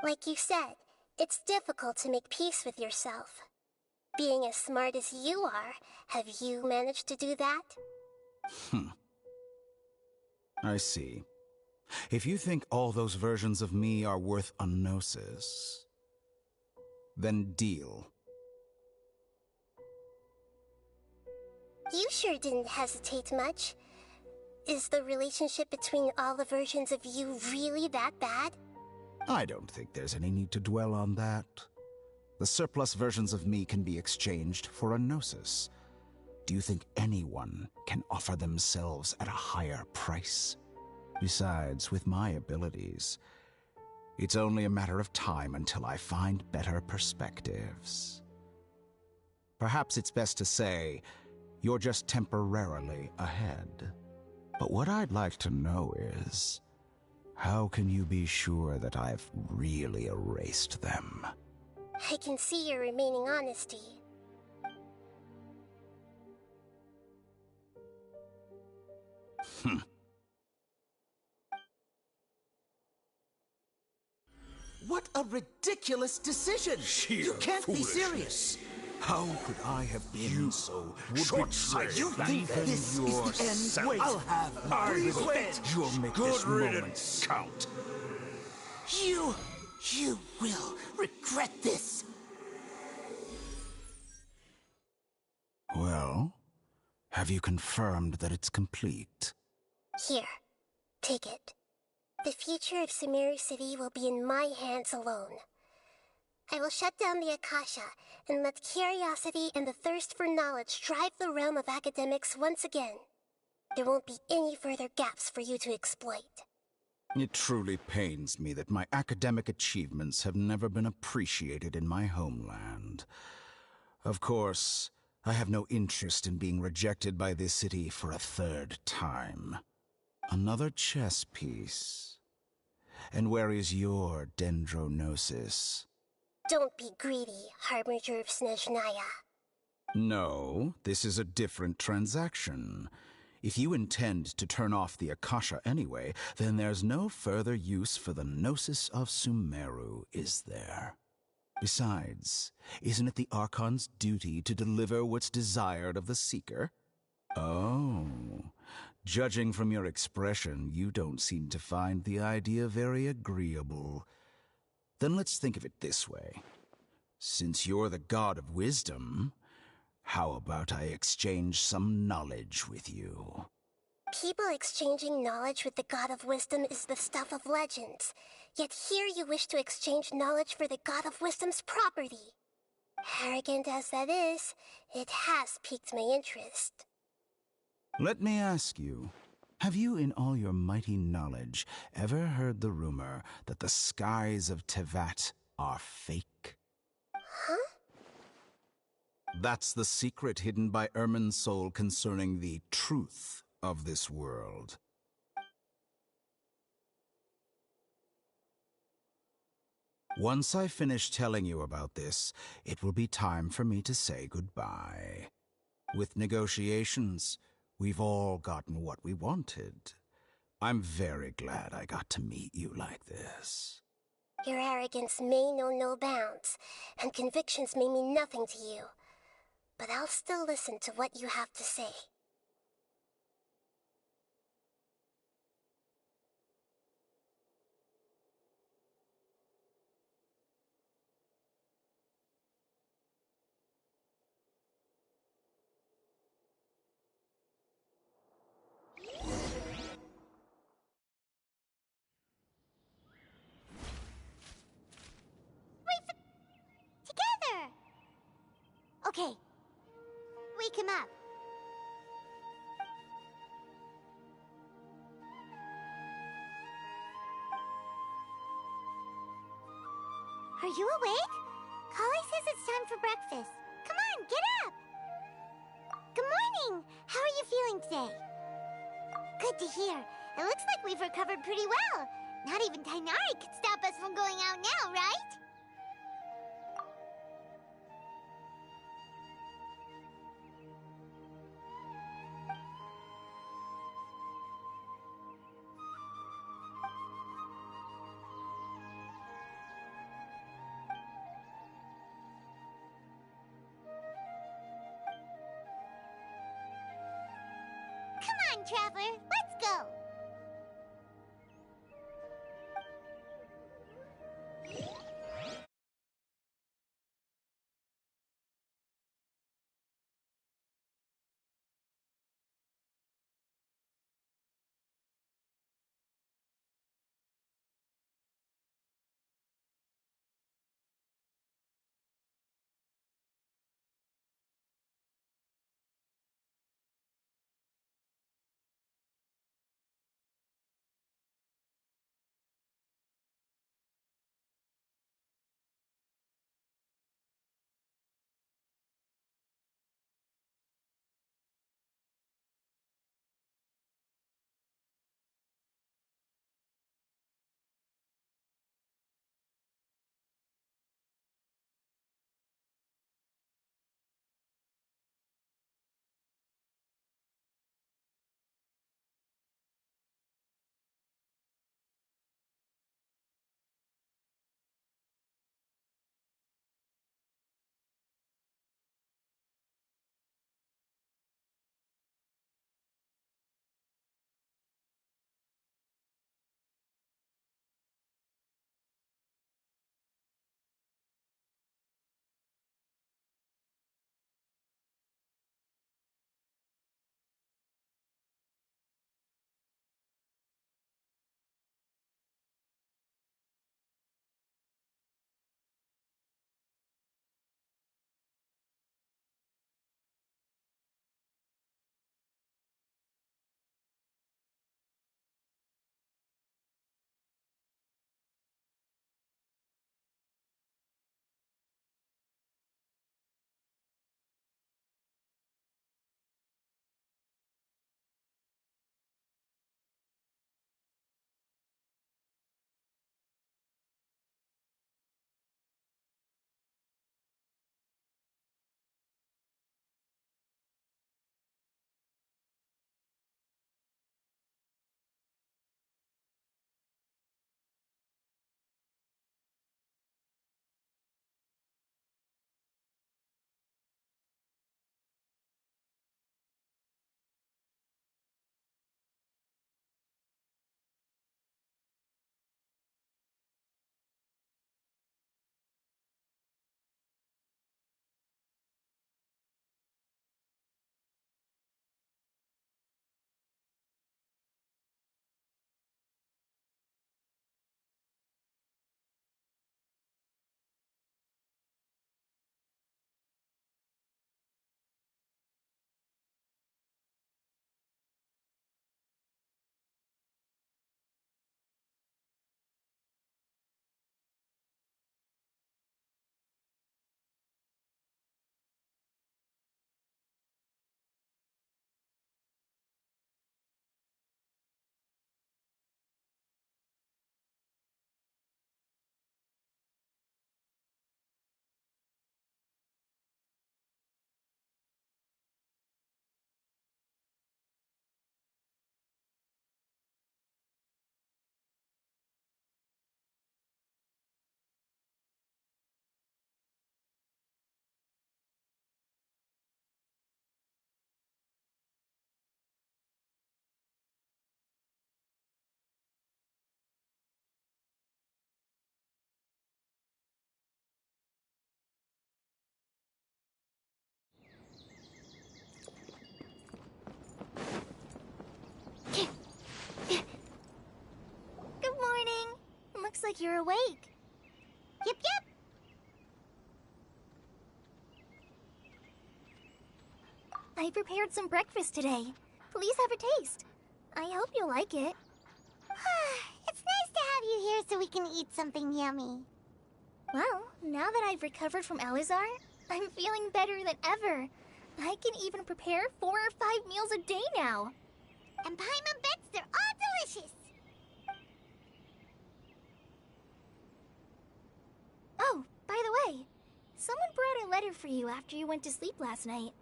Like you said, it's difficult to make peace with yourself. Being as smart as you are, have you managed to do that? I see. If you think all those versions of me are worth a gnosis, then deal. You sure didn't hesitate much. Is the relationship between all the versions of you really that bad? I don't think there's any need to dwell on that. The surplus versions of me can be exchanged for a gnosis. Do you think anyone can offer themselves at a higher price? Besides, with my abilities, it's only a matter of time until I find better perspectives. Perhaps it's best to say, you're just temporarily ahead. But what I'd like to know is, how can you be sure that I've really erased them? I can see your remaining honesty. What a ridiculous decision! You can't be serious! How could I have been so short-sighted? You think this is the end? Wait, I'll have Please wait! You'll make this moment count. You will regret this! Well, have you confirmed that it's complete? Here, take it. The future of Sumeru City will be in my hands alone. I will shut down the Akasha and let curiosity and the thirst for knowledge drive the realm of academics once again. There won't be any further gaps for you to exploit. It truly pains me that my academic achievements have never been appreciated in my homeland. Of course, I have no interest in being rejected by this city for a third time. Another chess piece. And where is your dendrognosis? Don't be greedy, Harbinger of Snezhnaya. No, this is a different transaction. If you intend to turn off the Akasha anyway, then there's no further use for the Gnosis of Sumeru, is there? Besides, isn't it the Archon's duty to deliver what's desired of the Seeker? Oh, judging from your expression, you don't seem to find the idea very agreeable. Then let's think of it this way. Since you're the god of wisdom, how about I exchange some knowledge with you? People exchanging knowledge with the god of wisdom is the stuff of legends. Yet here you wish to exchange knowledge for the god of wisdom's property. Arrogant as that is, it has piqued my interest. Let me ask you, have you in all your mighty knowledge ever heard the rumor that the skies of Tevat are fake? Huh? That's the secret hidden by Irminsul concerning the truth of this world. Once I finish telling you about this, it will be time for me to say goodbye. With negotiations, we've all gotten what we wanted. I'm very glad I got to meet you like this. Your arrogance may know no bounds, and convictions may mean nothing to you. But I'll still listen to what you have to say. Together! Okay. Wake him up. Are you awake? Kali says it's time for breakfast. Come on, get up! Good morning! How are you feeling today? Good to hear. It looks like we've recovered pretty well. Not even Tainari could stop us from going out now, right? Come on, Traveler, let's go! like you're awake. Yep, yep. I prepared some breakfast today. Please have a taste. I hope you'll like it. It's nice to have you here so we can eat something yummy. Well, now that I've recovered from Elazar, I'm feeling better than ever. I can even prepare 4 or 5 meals a day now. And Paimon bets they're all delicious. Oh, by the way, someone brought a letter for you after you went to sleep last night.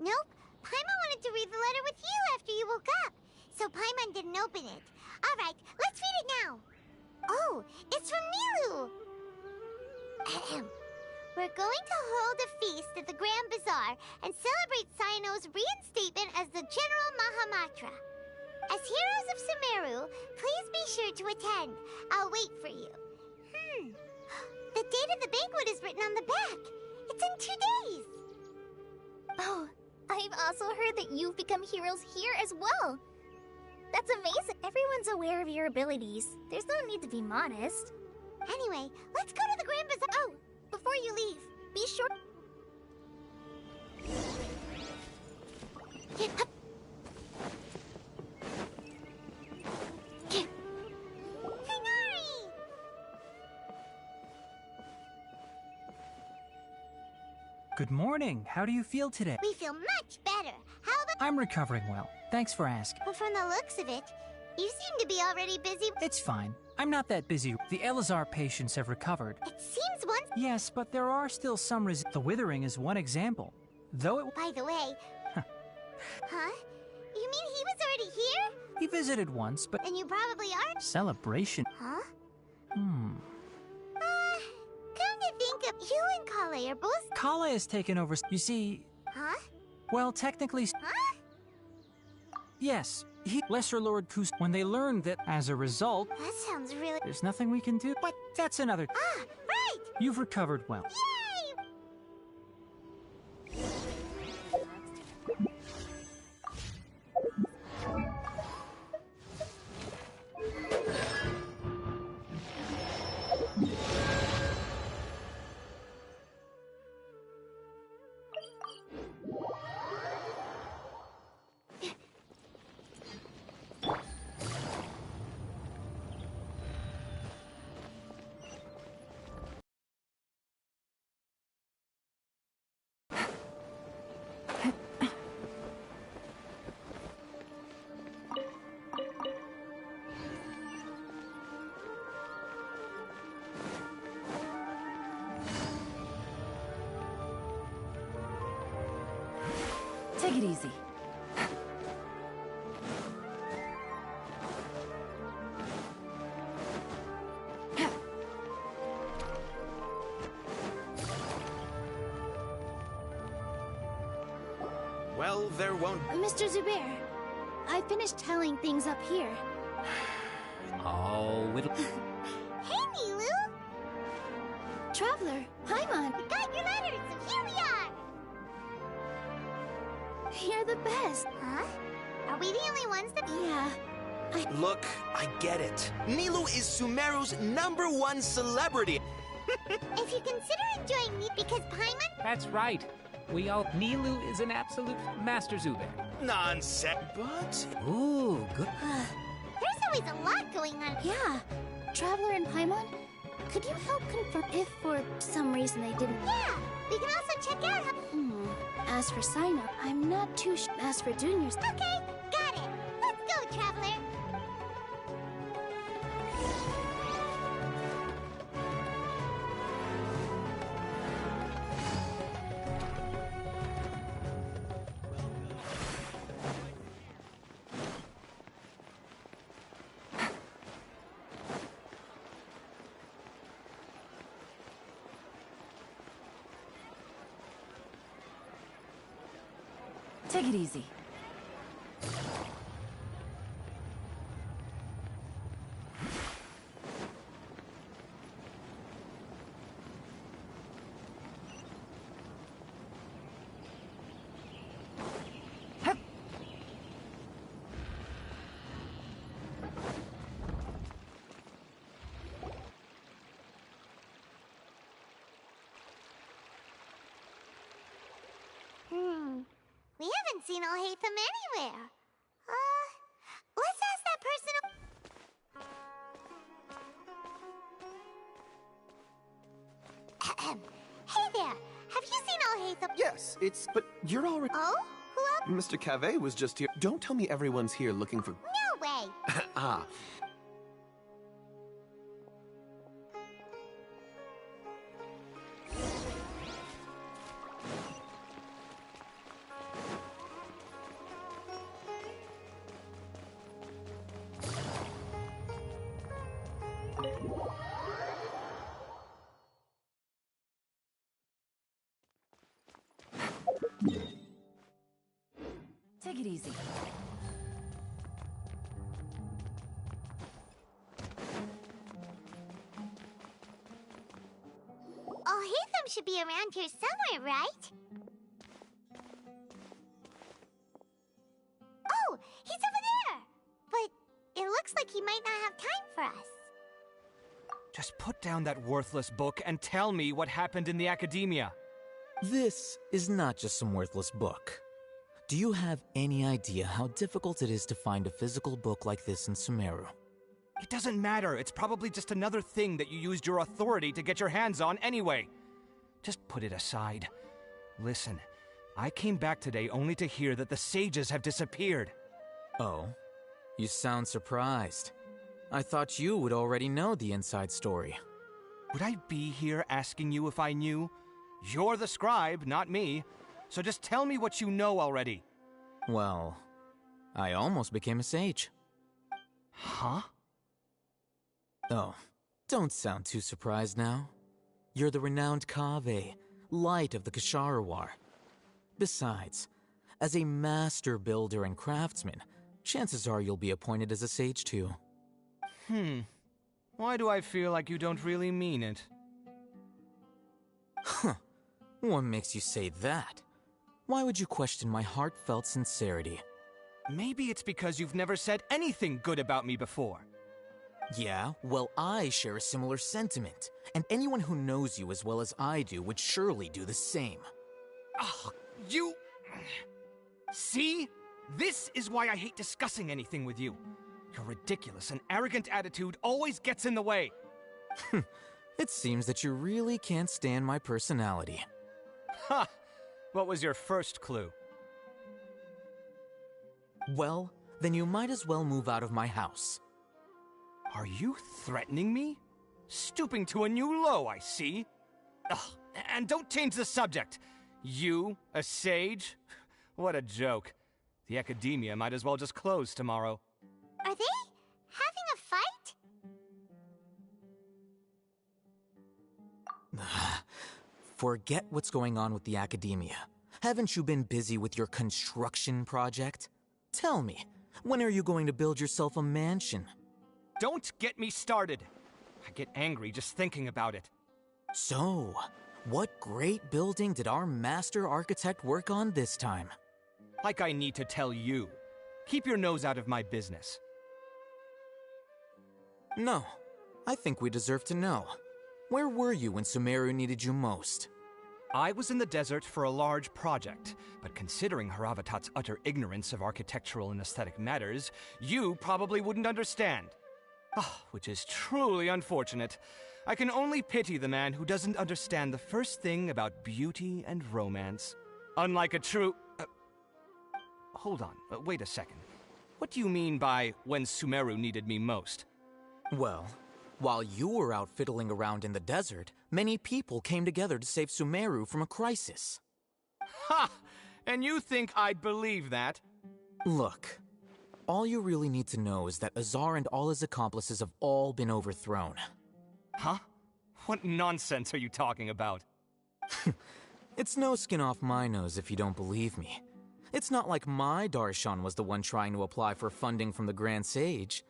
Nope. Paimon wanted to read the letter with you after you woke up, so Paimon didn't open it. Alright, let's read it now. Oh, it's from Nilu! Ahem. We're going to hold a feast at the Grand Bazaar and celebrate Cyno's reinstatement as the General Mahamatra. As heroes of Sumeru, please be sure to attend. I'll wait for you. The date of the banquet is written on the back. It's in 2 days. Oh, I've also heard that you've become heroes here as well. That's amazing. Everyone's aware of your abilities. There's no need to be modest. Anyway, let's go to the Grand Bazaar. Oh, before you leave, be sure... Hinari! Good morning. How do you feel today? We feel much better. How about... I'm recovering well. Thanks for asking. But from the looks of it, you seem to be already busy. It's fine. I'm not that busy. The Elazar patients have recovered. It seems once... Yes, but there are still some The withering is one example. Though it... By the way... Huh? You mean he was already here? He visited once, but... Then you probably are... Celebration. Huh? Come to think of... You and Kale are both... Kale has taken over... You see... Huh? Well, technically... Huh? Yes. Lesser Lord Kus... When they learned that, as a result... That sounds really... There's nothing we can do. But that's another... Ah, right! You've recovered well. Yay! Take it easy. Well, there won't... Mr. Zubair, I finished tallying things up here. Oh, it'll... Hey, Nilu! Traveler, Paimon, we got your letters, so here we are! You're the best. Huh? Are we the only ones that... Yeah. Look, I get it. Nilu is Sumeru's #1 celebrity. If you consider enjoying me because Paimon... That's right. We all... Nilu is an absolute master Zubair. Nonsense. But... Ooh, good. There's always a lot going on. Yeah. Traveler and Paimon, could you help confirm if for some reason they didn't... Yeah. We can also check out how... As for sign-up, I'm not too sure. As for juniors... Okay, got it. Let's go, Traveler. Take it easy. haven't seen Alhaitham anywhere. Let's ask that person. Hey there, have you seen Alhaitham? Yes, but you're already... Oh? Who else? Mr. Cave was just here. Don't tell me everyone's here looking for... No way. Ah. Take it easy. Alhaitham should be around here somewhere, right? Oh, he's over there! But it looks like he might not have time for us. Just put down that worthless book and tell me what happened in the academia. This is not just some worthless book. Do you have any idea how difficult it is to find a physical book like this in Sumeru? It doesn't matter. It's probably just another thing that you used your authority to get your hands on anyway. Just put it aside. Listen, I came back today only to hear that the sages have disappeared. Oh? You sound surprised. I thought you would already know the inside story. Would I be here asking you if I knew? You're the scribe, not me. So just tell me what you know already. Well, I almost became a sage. Huh? Oh, don't sound too surprised now. You're the renowned Kaveh, light of the Ksharawar. Besides, as a master builder and craftsman, chances are you'll be appointed as a sage too. Why do I feel like you don't really mean it? Huh. What makes you say that? Why would you question my heartfelt sincerity? Maybe it's because you've never said anything good about me before. Yeah, well, I share a similar sentiment, and anyone who knows you as well as I do would surely do the same. Ugh, you... See? This is why I hate discussing anything with you. Your ridiculous and arrogant attitude always gets in the way. It seems that you really can't stand my personality. Ha! What was your first clue? Well, then you might as well move out of my house. Are you threatening me? Stooping to a new low, I see. Ugh, and don't change the subject. You, a sage? What a joke. The academia might as well just close tomorrow. Are they having a fight? Forget what's going on with the academia. Haven't you been busy with your construction project? Tell me, when are you going to build yourself a mansion? Don't get me started. I get angry just thinking about it. So, what great building did our master architect work on this time? Like I need to tell you. Keep your nose out of my business. No, I think we deserve to know. Where were you when Sumeru needed you most? I was in the desert for a large project, but considering Haravatat's utter ignorance of architectural and aesthetic matters, you probably wouldn't understand. Which is truly unfortunate. I can only pity the man who doesn't understand the first thing about beauty and romance. Unlike a true... Hold on, wait a second. What do you mean by when Sumeru needed me most? Well, while you were out fiddling around in the desert, many people came together to save Sumeru from a crisis. Ha! And you think I'd believe that? Look, all you really need to know is that Azar and all his accomplices have all been overthrown. Huh? What nonsense are you talking about? It's no skin off my nose if you don't believe me. It's not like my Darshan was the one trying to apply for funding from the Grand Sage.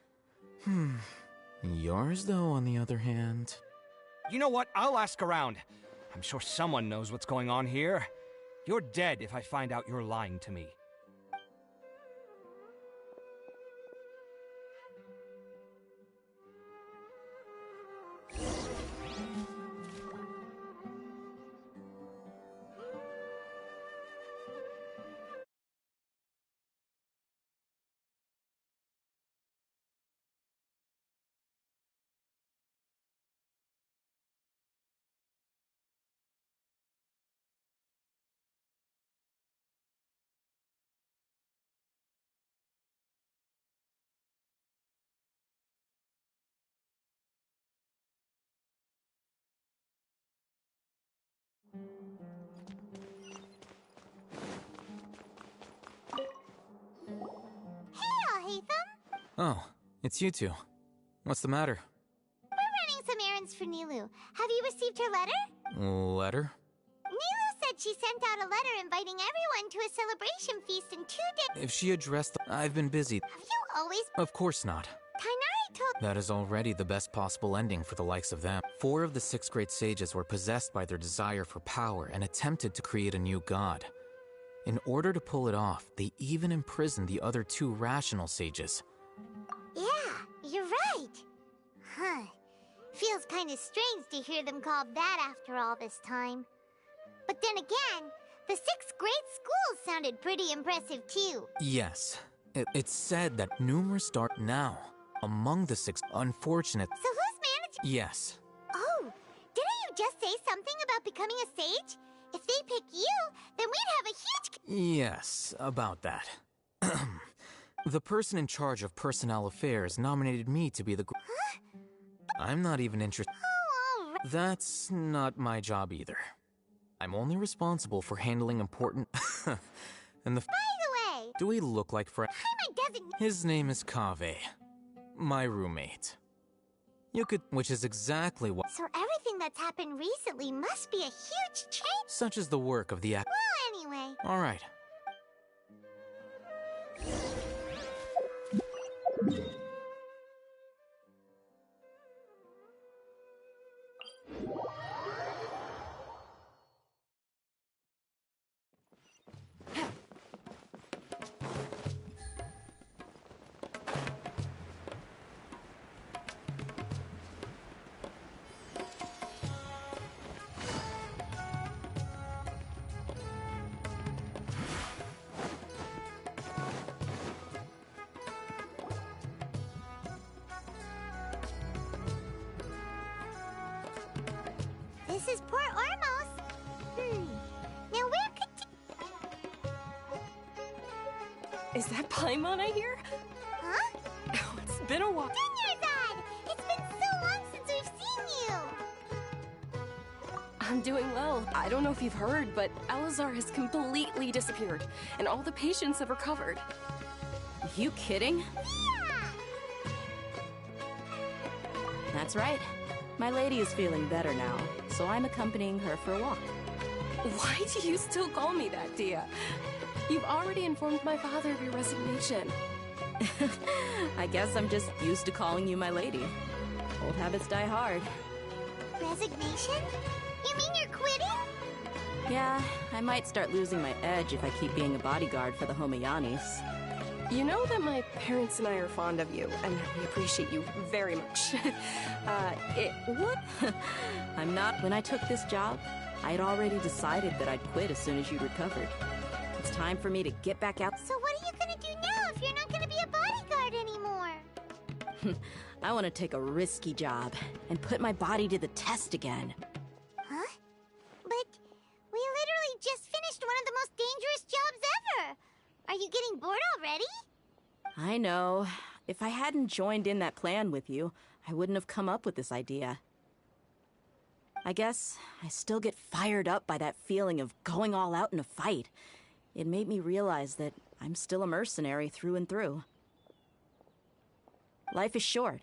Yours, though, on the other hand... You know what? I'll ask around. I'm sure someone knows what's going on here. You're dead if I find out you're lying to me. Oh, it's you two. What's the matter? We're running some errands for Nilou. Have you received her letter? Letter? Nilou said she sent out a letter inviting everyone to a celebration feast in 2 days. If she addressed I've been busy. Have you always... Of course not. Kainari told... That is already the best possible ending for the likes of them. 4 of the 6 great sages were possessed by their desire for power and attempted to create a new god. In order to pull it off, they even imprisoned the other 2 rational sages. Yeah, you're right. Huh. Feels kind of strange to hear them called that after all this time. But then again, the 6 great schools sounded pretty impressive too. Yes. It's said that numerous dark now, among the 6 unfortunate... So who's managing? Yes. Oh, didn't you just say something about becoming a sage? If they pick you, then we'd have a huge... Yes, about that. The person in charge of personnel affairs nominated me to be the... Huh? I'm not even interested... Oh, all right. That's not my job either. I'm only responsible for handling important... and the... By the way... Do we look like friends? Paimon doesn't... His name is Kaveh. My roommate. You could... Which is exactly what... So everything that's happened recently must be a huge change. Such is the work of the... Well, anyway... Alright. This is Port Ormos. Now where could... Is that Paimon I hear? Huh? Oh, it's been a while. Dinyarzad! It's been so long since we've seen you! I'm doing well. I don't know if you've heard, but Elazar has completely disappeared, and all the patients have recovered. You kidding? Yeah! That's right. My lady is feeling better now, so I'm accompanying her for a walk. Why do you still call me that, Dia? You've already informed my father of your resignation. I guess I'm just used to calling you my lady. Old habits die hard. Resignation? You mean you're quitting? Yeah, I might start losing my edge if I keep being a bodyguard for the Homayanis. You know that my parents and I are fond of you, and we appreciate you very much. What? I'm not. When I took this job, I had already decided that I'd quit as soon as you recovered. It's time for me to get back out. So what are you gonna do now if you're not gonna be a bodyguard anymore? I want to take a risky job and put my body to the test again. Huh? But we literally just finished one of the most dangerous jobs ever! Are you getting bored already? I know. If I hadn't joined in that plan with you, I wouldn't have come up with this idea. I guess I still get fired up by that feeling of going all out in a fight. It made me realize that I'm still a mercenary through and through. Life is short,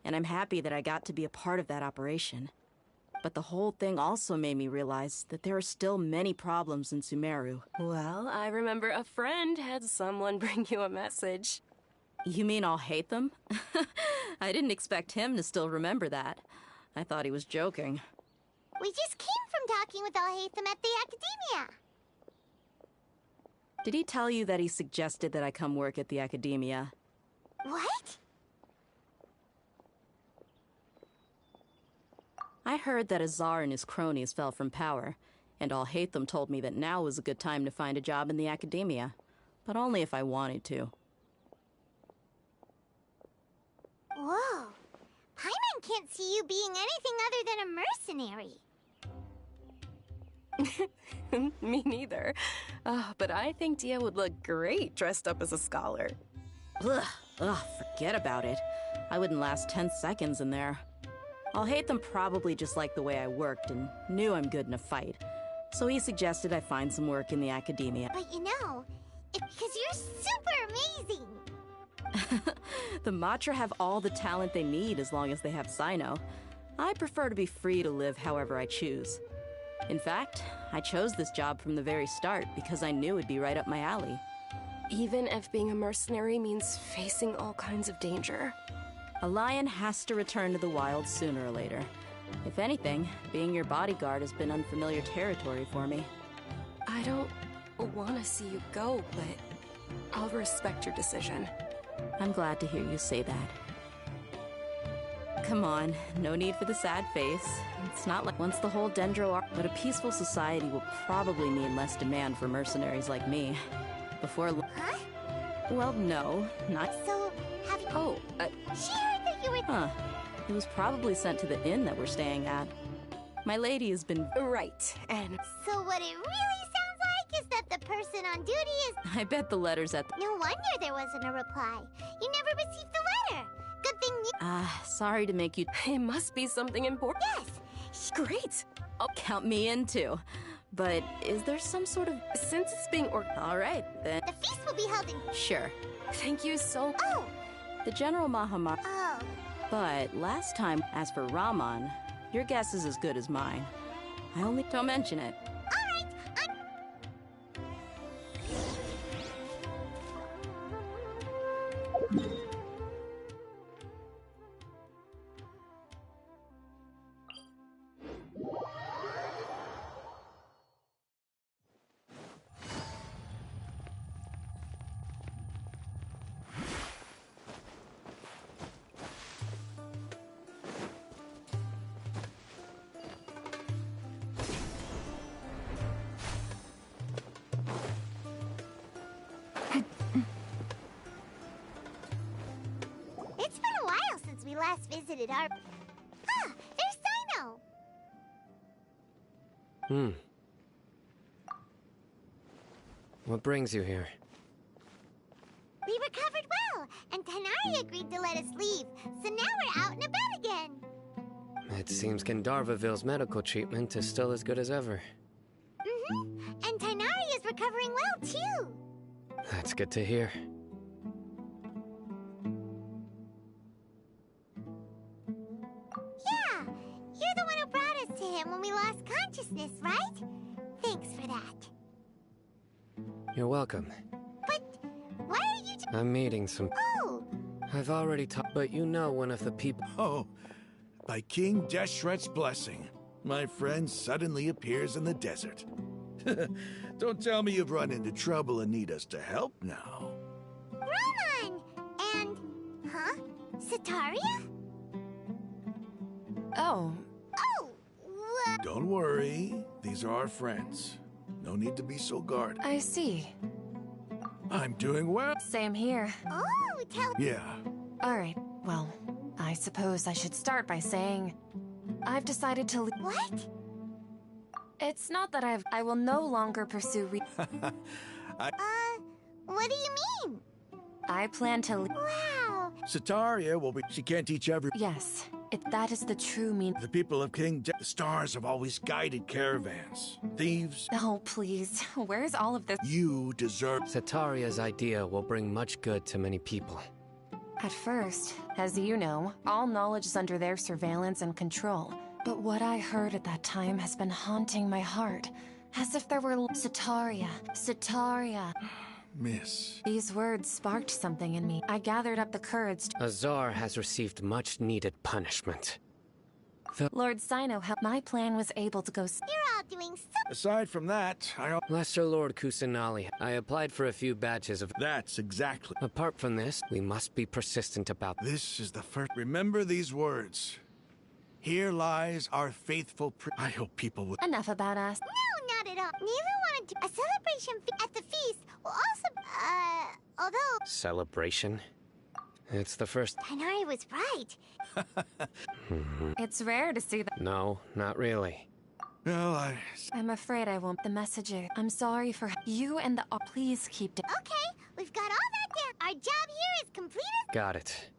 and I'm happy that I got to be a part of that operation. But the whole thing also made me realize that there are still many problems in Sumeru. Well, I remember a friend had someone bring you a message. You mean I'll hate them? I didn't expect him to still remember that. I thought he was joking. We just came from talking with Alhaitham at the Academia. Did he tell you that he suggested that I come work at the Academia? What? I heard that Azar and his cronies fell from power, and Alhaitham told me that now was a good time to find a job in the Academia, but only if I wanted to. Whoa. Paimon can't see you being anything other than a mercenary. Me neither. But I think Dia would look great dressed up as a scholar. Ugh, forget about it. I wouldn't last 10 seconds in there. Alhaitham probably just liked the way I worked and knew I'm good in a fight. So he suggested I find some work in the Academia. But you know, it's because you're super amazing. The Matra have all the talent they need as long as they have Sino. I prefer to be free to live however I choose. In fact, I chose this job from the very start because I knew it'd be right up my alley. Even if being a mercenary means facing all kinds of danger. A lion has to return to the wild sooner or later. If anything, being your bodyguard has been unfamiliar territory for me. I don't want to see you go, but I'll respect your decision. I'm glad to hear you say that. Come on, no need for the sad face. It's not like once the whole Dendro but a peaceful society will probably mean less demand for mercenaries like me. Before Huh? Well, no, not So, have you... Oh, She heard that you were... Huh. It was probably sent to the inn that we're staying at. My lady has been... Right, and... So what it really sounds like is that the person on duty is... I bet the letter's at the... No wonder there wasn't a reply. You never received the letter. Good thing you... sorry to make you... It must be something important. Yes! Great! Oh, count me in too. But is there some sort of... Since it's being All right, then. The feast will be held in... Sure. Thank you so... Oh! The General Mahamar... Oh. But last time, as for Raman, your guess is as good as mine. I only don't mention it. Alright, It's been a while since we last visited our... Ah, there's Sino! What brings you here? We recovered well, and Tanari agreed to let us leave, so now we're out and about again. It seems Gandharvaville's medical treatment is still as good as ever. And Tanari is recovering well, too. That's good to hear. Yeah, you're the one who brought us to him when we lost consciousness, right? Thanks for that. You're welcome. But why are you... I'm meeting some... Oh! I've already talked, but you know one of the people... Oh, by King Deshret's blessing, my friend suddenly appears in the desert. Don't tell me you've run into trouble and need us to help now. Roman! And... Huh? Sataria? Oh. Oh! What? Don't worry, these are our friends. No need to be so guarded. I see. I'm doing well. Same here. Oh, tell... Yeah. Alright, well, I suppose I should start by saying... I've decided to... What? It's not that I will no longer pursue What do you mean? I plan to... Wow! Sataria will be... She can't teach every... Yes, that is the true meaning. The people of the stars have always guided caravans. Thieves... Oh, please. Where's all of this? You deserve... Sataria's idea will bring much good to many people. At first, as you know, all knowledge is under their surveillance and control. But what I heard at that time has been haunting my heart. As if there were... Sataria. Miss. These words sparked something in me. I gathered up the courage to... Azar has received much-needed punishment. Lord Sino helped. My plan was able to go... You're all doing so... Aside from that, Lesser Lord Kusanali, I applied for a few badges of... That's exactly... Apart from this, we must be persistent about... This is the first... Remember these words. Here lies our faithful I hope people would... Enough about us. No, not at all. Neither wanted to... A celebration at the feast will also... although... Celebration? It's the first... Tanari was right. It's rare to see that... No, not really. Well, I'm afraid I won't. The messenger. I'm sorry for... You and the... please keep... Okay, we've got all that down. Our job here is completed. Got it.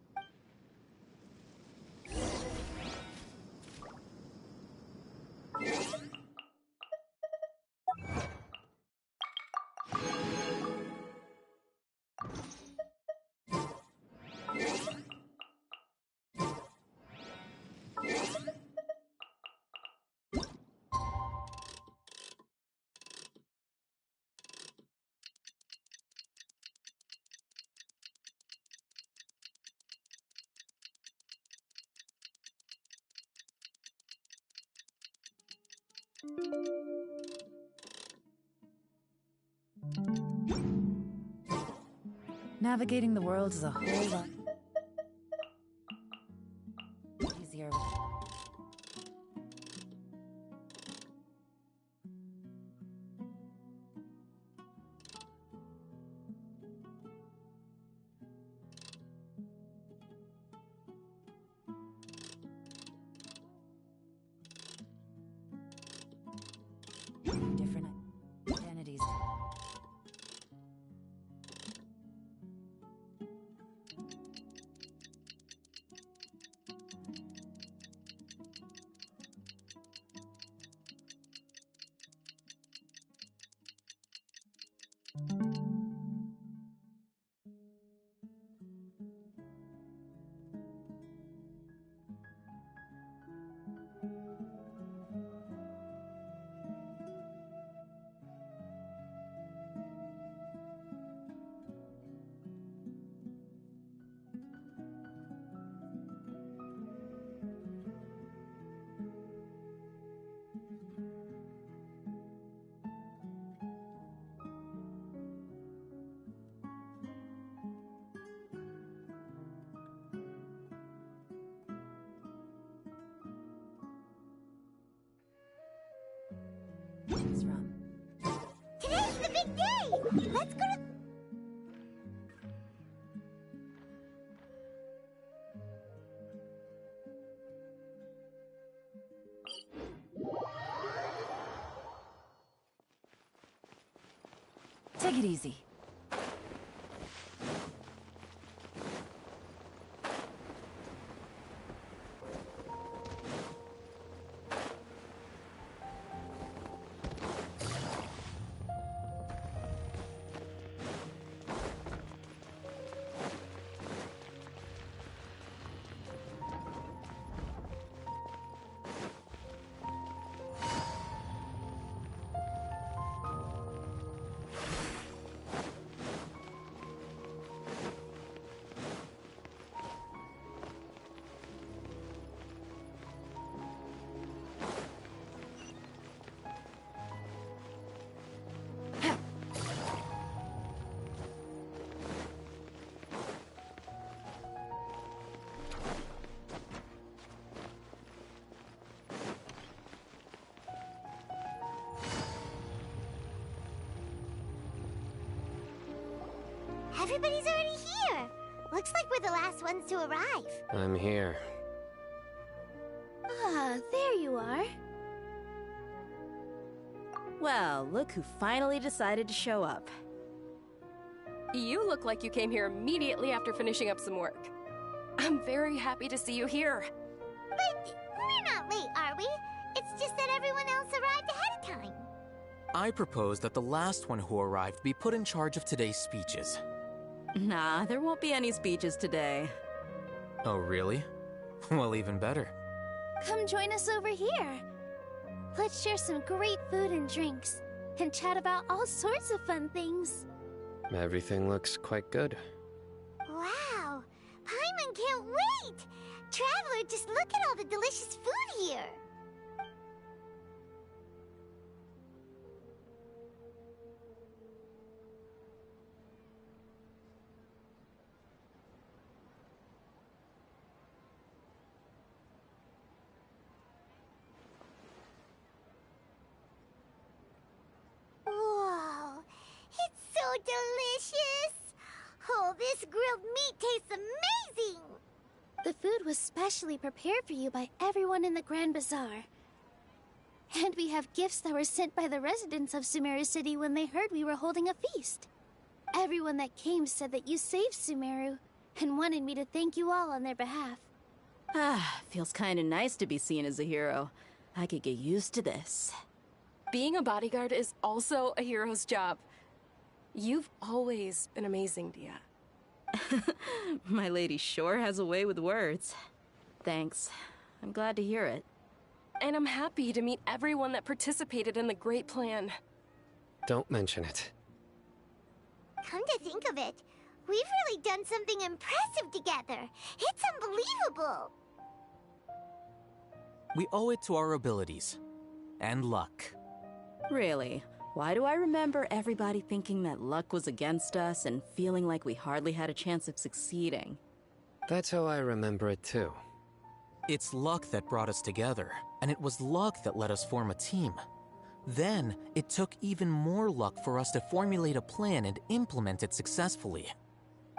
Navigating the world is a whole lot easier. Different identities. Choose from. Today's the big day! Let's go to... Take it easy. Everybody's already here! Looks like we're the last ones to arrive. I'm here. Ah, there you are. Well, look who finally decided to show up. You look like you came here immediately after finishing up some work. I'm very happy to see you here. But we're not late, are we? It's just that everyone else arrived ahead of time. I propose that the last one who arrived be put in charge of today's speeches. Nah, there won't be any speeches today. Oh, really? Well, even better. Come join us over here. Let's share some great food and drinks, and chat about all sorts of fun things. Everything looks quite good. Wow! Paimon can't wait! Traveler, just look at all the delicious food here! Whoa! It's so delicious! Oh, this grilled meat tastes amazing! The food was specially prepared for you by everyone in the Grand Bazaar. And we have gifts that were sent by the residents of Sumeru City when they heard we were holding a feast. Everyone that came said that you saved Sumeru, and wanted me to thank you all on their behalf. Ah, feels kinda nice to be seen as a hero. I could get used to this. Being a bodyguard is also a hero's job. You've always been amazing, Dia. My lady sure has a way with words. Thanks. I'm glad to hear it. And I'm happy to meet everyone that participated in the great plan. Don't mention it. Come to think of it, we've really done something impressive together. It's unbelievable. We owe it to our abilities. and luck. Really? Why do I remember everybody thinking that luck was against us and feeling like we hardly had a chance of succeeding? That's how I remember it too. It's luck that brought us together, and it was luck that let us form a team. Then, it took even more luck for us to formulate a plan and implement it successfully.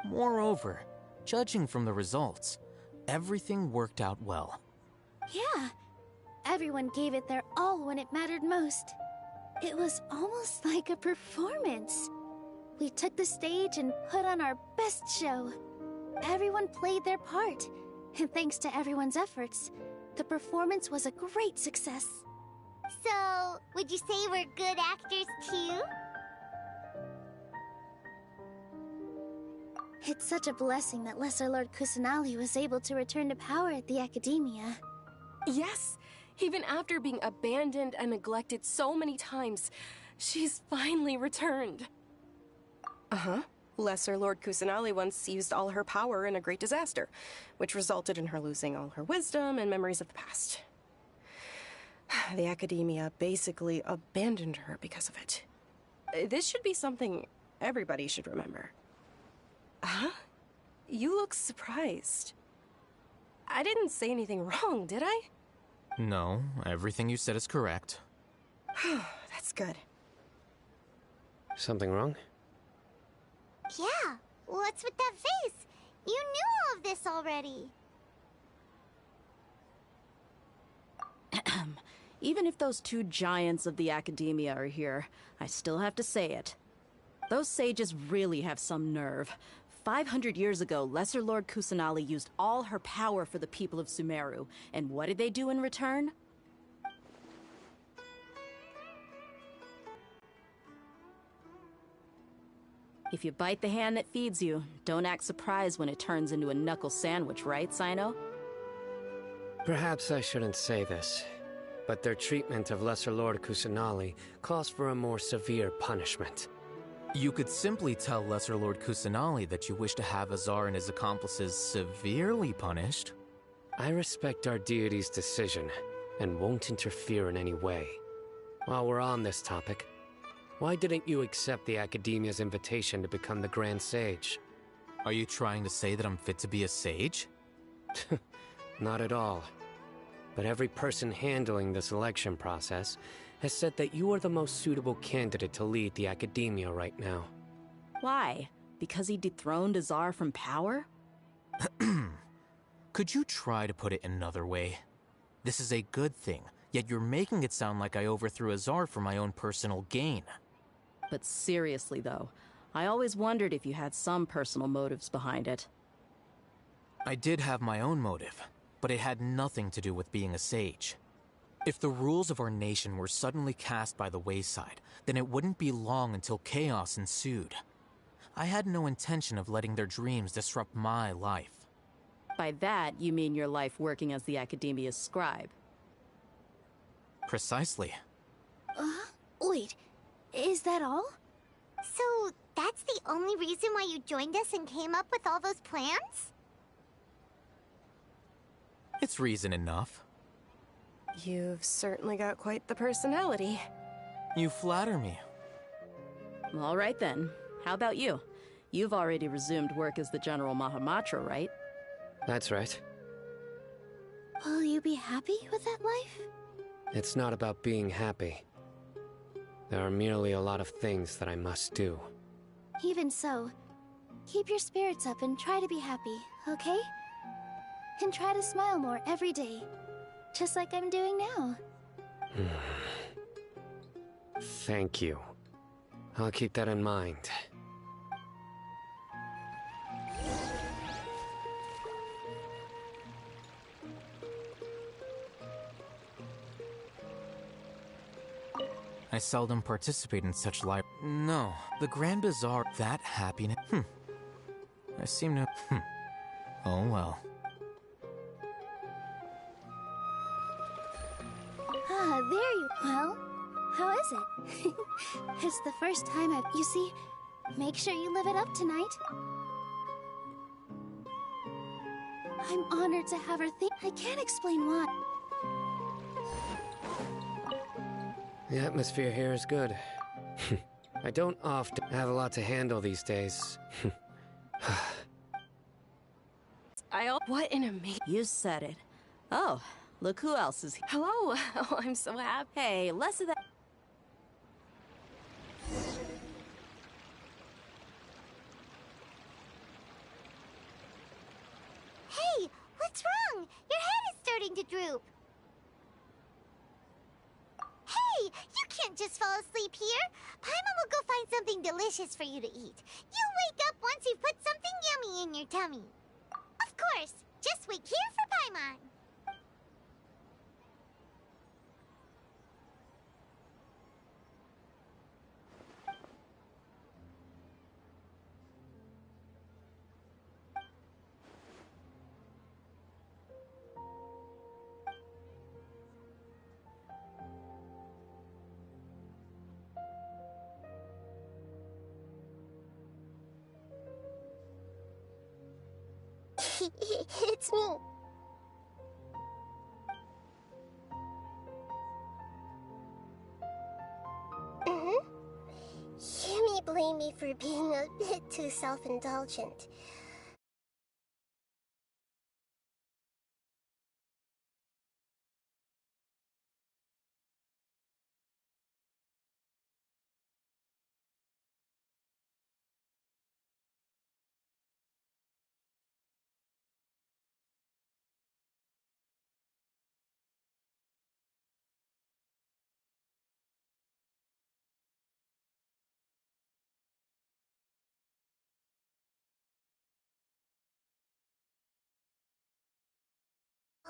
Moreover, judging from the results, everything worked out well. Yeah, everyone gave it their all when it mattered most. It was almost like a performance. We took the stage and put on our best show. Everyone played their part, and thanks to everyone's efforts, the performance was a great success. So, would you say we're good actors too? It's such a blessing that Lesser Lord Kusanali was able to return to power at the Academia. Yes, even after being abandoned and neglected so many times, she's finally returned. Uh-huh. Lesser Lord Kusanali once used all her power in a great disaster, which resulted in her losing all her wisdom and memories of the past. The Academia basically abandoned her because of it. This should be something everybody should remember. Huh? You look surprised. I didn't say anything wrong, did I? No, everything you said is correct. That's good. Something wrong? Yeah, what's with that face? You knew all of this already. Even if those two giants of the Academia are here, I still have to say it. Those sages really have some nerve. 500 years ago, Lesser Lord Kusanali used all her power for the people of Sumeru, and what did they do in return? If you bite the hand that feeds you, don't act surprised when it turns into a knuckle sandwich, right, Sino? Perhaps I shouldn't say this, but their treatment of Lesser Lord Kusanali calls for a more severe punishment. You could simply tell Lesser Lord Kusanali that you wish to have Azar and his accomplices severely punished. I respect our deity's decision, and won't interfere in any way. While we're on this topic, why didn't you accept the Academia's invitation to become the Grand Sage? Are you trying to say that I'm fit to be a sage? Not at all. But every person handling the selection process has said that you are the most suitable candidate to lead the Academia right now. Why? Because he dethroned Azar from power? Could you try to put it another way? This is a good thing, yet you're making it sound like I overthrew Azar for my own personal gain. But seriously though, I always wondered if you had some personal motives behind it. I did have my own motive, but it had nothing to do with being a sage. If the rules of our nation were suddenly cast by the wayside, then it wouldn't be long until chaos ensued. I had no intention of letting their dreams disrupt my life. By that, you mean your life working as the Academia's scribe? Precisely. Wait, is that all? So, that's the only reason why you joined us and came up with all those plans? It's reason enough. You've certainly got quite the personality. You flatter me. All right then. How about you? You've already resumed work as the General Mahamatra, right? That's right. Will you be happy with that life? It's not about being happy. There are merely a lot of things that I must do. Even so, keep your spirits up and try to be happy, okay? And try to smile more every day, just like I'm doing now. Thank you. I'll keep that in mind. I seldom participate in such No, the Grand Bazaar, that happiness. I seem to. Oh well. There you. Well, how is it? It's the first time I've. You see, make sure you live it up tonight. I'm honored to have her think. I can't explain why. The atmosphere here is good. I don't often have a lot to handle these days. What an amazing... You said it. Oh, look who else is here. Hello. Oh, I'm so happy. Hey, less of that. Hey, what's wrong? Your head is starting to droop. Hey, you can't just fall asleep here. Paimon will go find something delicious for you to eat. You'll wake up once you've put something yummy in your tummy. Of course, just wait here for Paimon. It's me. You may blame me for being a bit too self-indulgent.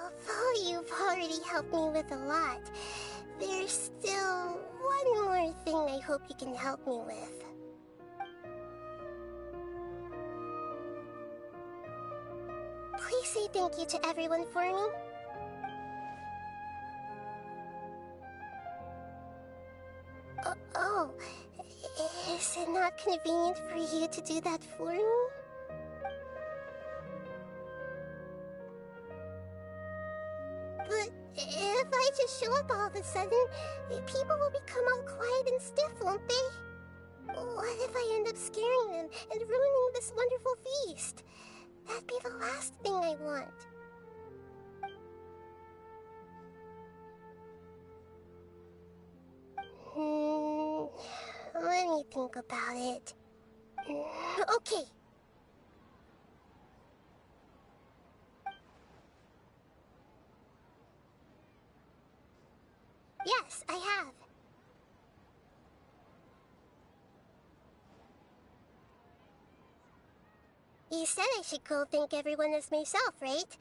Although you've already helped me with a lot, there's still one more thing I hope you can help me with. Please say thank you to everyone for me. Oh, is it not convenient for you to do that for me? But if I just show up all of a sudden, people will become all quiet and stiff, won't they? What if I end up scaring them and ruining this wonderful feast? That'd be the last thing I want. Let me think about it. Okay. Yes, I have. You said I should go thank everyone as myself, right?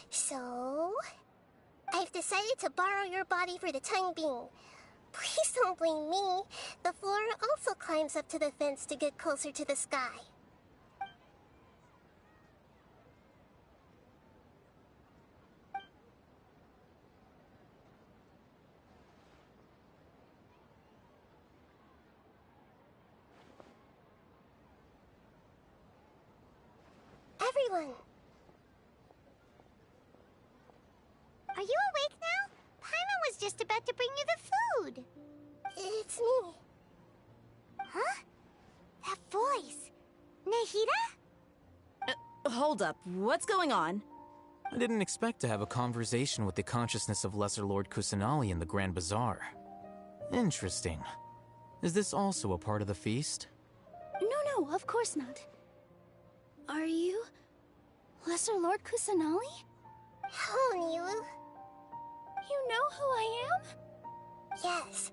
So... I've decided to borrow your body for the time being. Please don't blame me. The flora also climbs up to the fence to get closer to the sky. Everyone! Are you awake now? Paimon was just about to bring you the food. It's me. Huh? That voice. Nahida? Hold up. What's going on? I didn't expect to have a conversation with the consciousness of Lesser Lord Kusanali in the Grand Bazaar. Interesting. Is this also a part of the feast? No, of course not. Are you... Lesser Lord Kusanali? Hello, Nilu. You know who I am? Yes,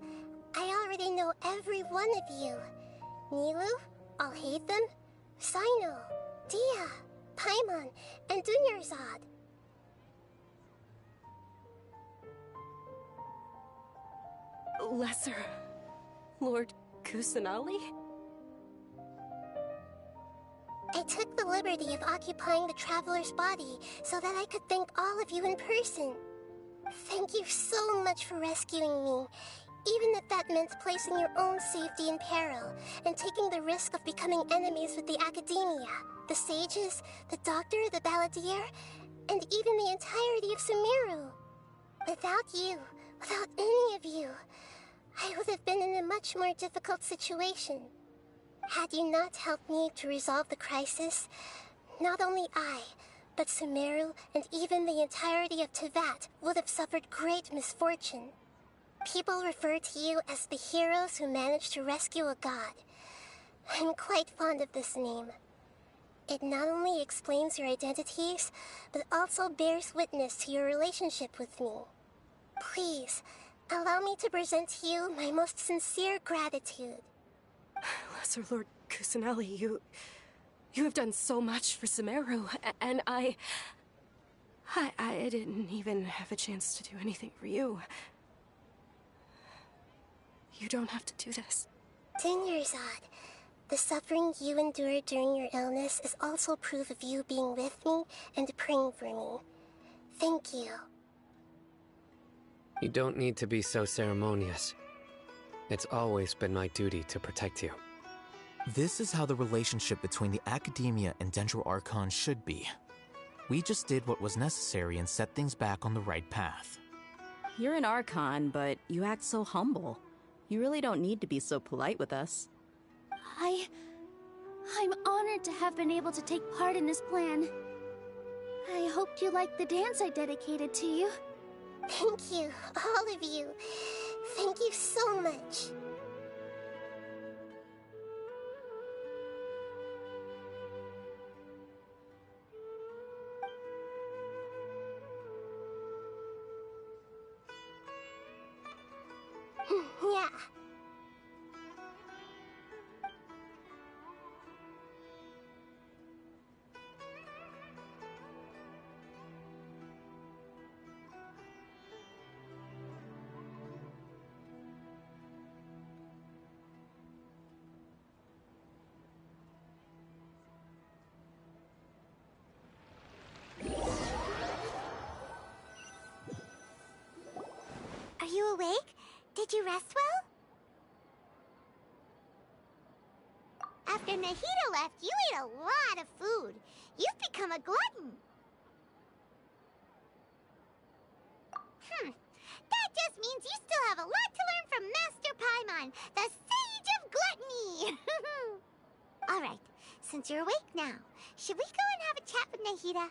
I already know every one of you. Nilu, Alhaitham, Sino, Dia, Paimon, and Dunyarzad. Lesser Lord Kusanali? I took the liberty of occupying the Traveler's body so that I could thank all of you in person. Thank you so much for rescuing me, even if that meant placing your own safety in peril and taking the risk of becoming enemies with the Academia, the sages, the doctor, the balladeer, and even the entirety of Sumeru. Without you, without any of you, I would have been in a much more difficult situation. Had you not helped me to resolve the crisis, not only I, but Sumeru and even the entirety of Teyvat would have suffered great misfortune. People refer to you as the heroes who managed to rescue a god. I'm quite fond of this name. It not only explains your identities, but also bears witness to your relationship with me. Please, allow me to present to you my most sincere gratitude. Lesser Lord Kusanali, you have done so much for Sumeru, and I didn't even have a chance to do anything for you. You don't have to do this. Dingerzad, the suffering you endured during your illness is also proof of you being with me and praying for me. Thank you. You don't need to be so ceremonious. It's always been my duty to protect you. This is how the relationship between the Academia and Dendro Archon should be. We just did what was necessary and set things back on the right path. You're an Archon, but you act so humble. You really don't need to be so polite with us. I'm honored to have been able to take part in this plan. I hoped you liked the dance I dedicated to you. Thank you, all of you. Thank you so much. Yeah. Are you awake? Did you rest well? After Nahida left, you ate a lot of food. You've become a glutton. That just means you still have a lot to learn from Master Paimon, the Sage of Gluttony! Alright, since you're awake now, should we go and have a chat with Nahida?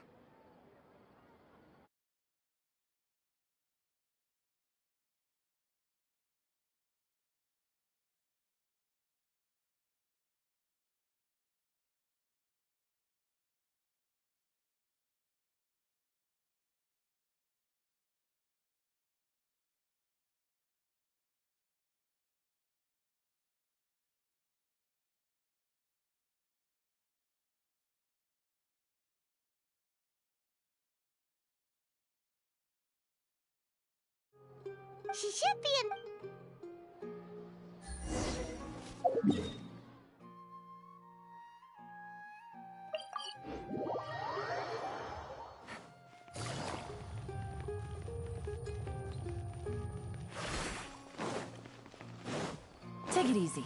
She should be in... Take it easy.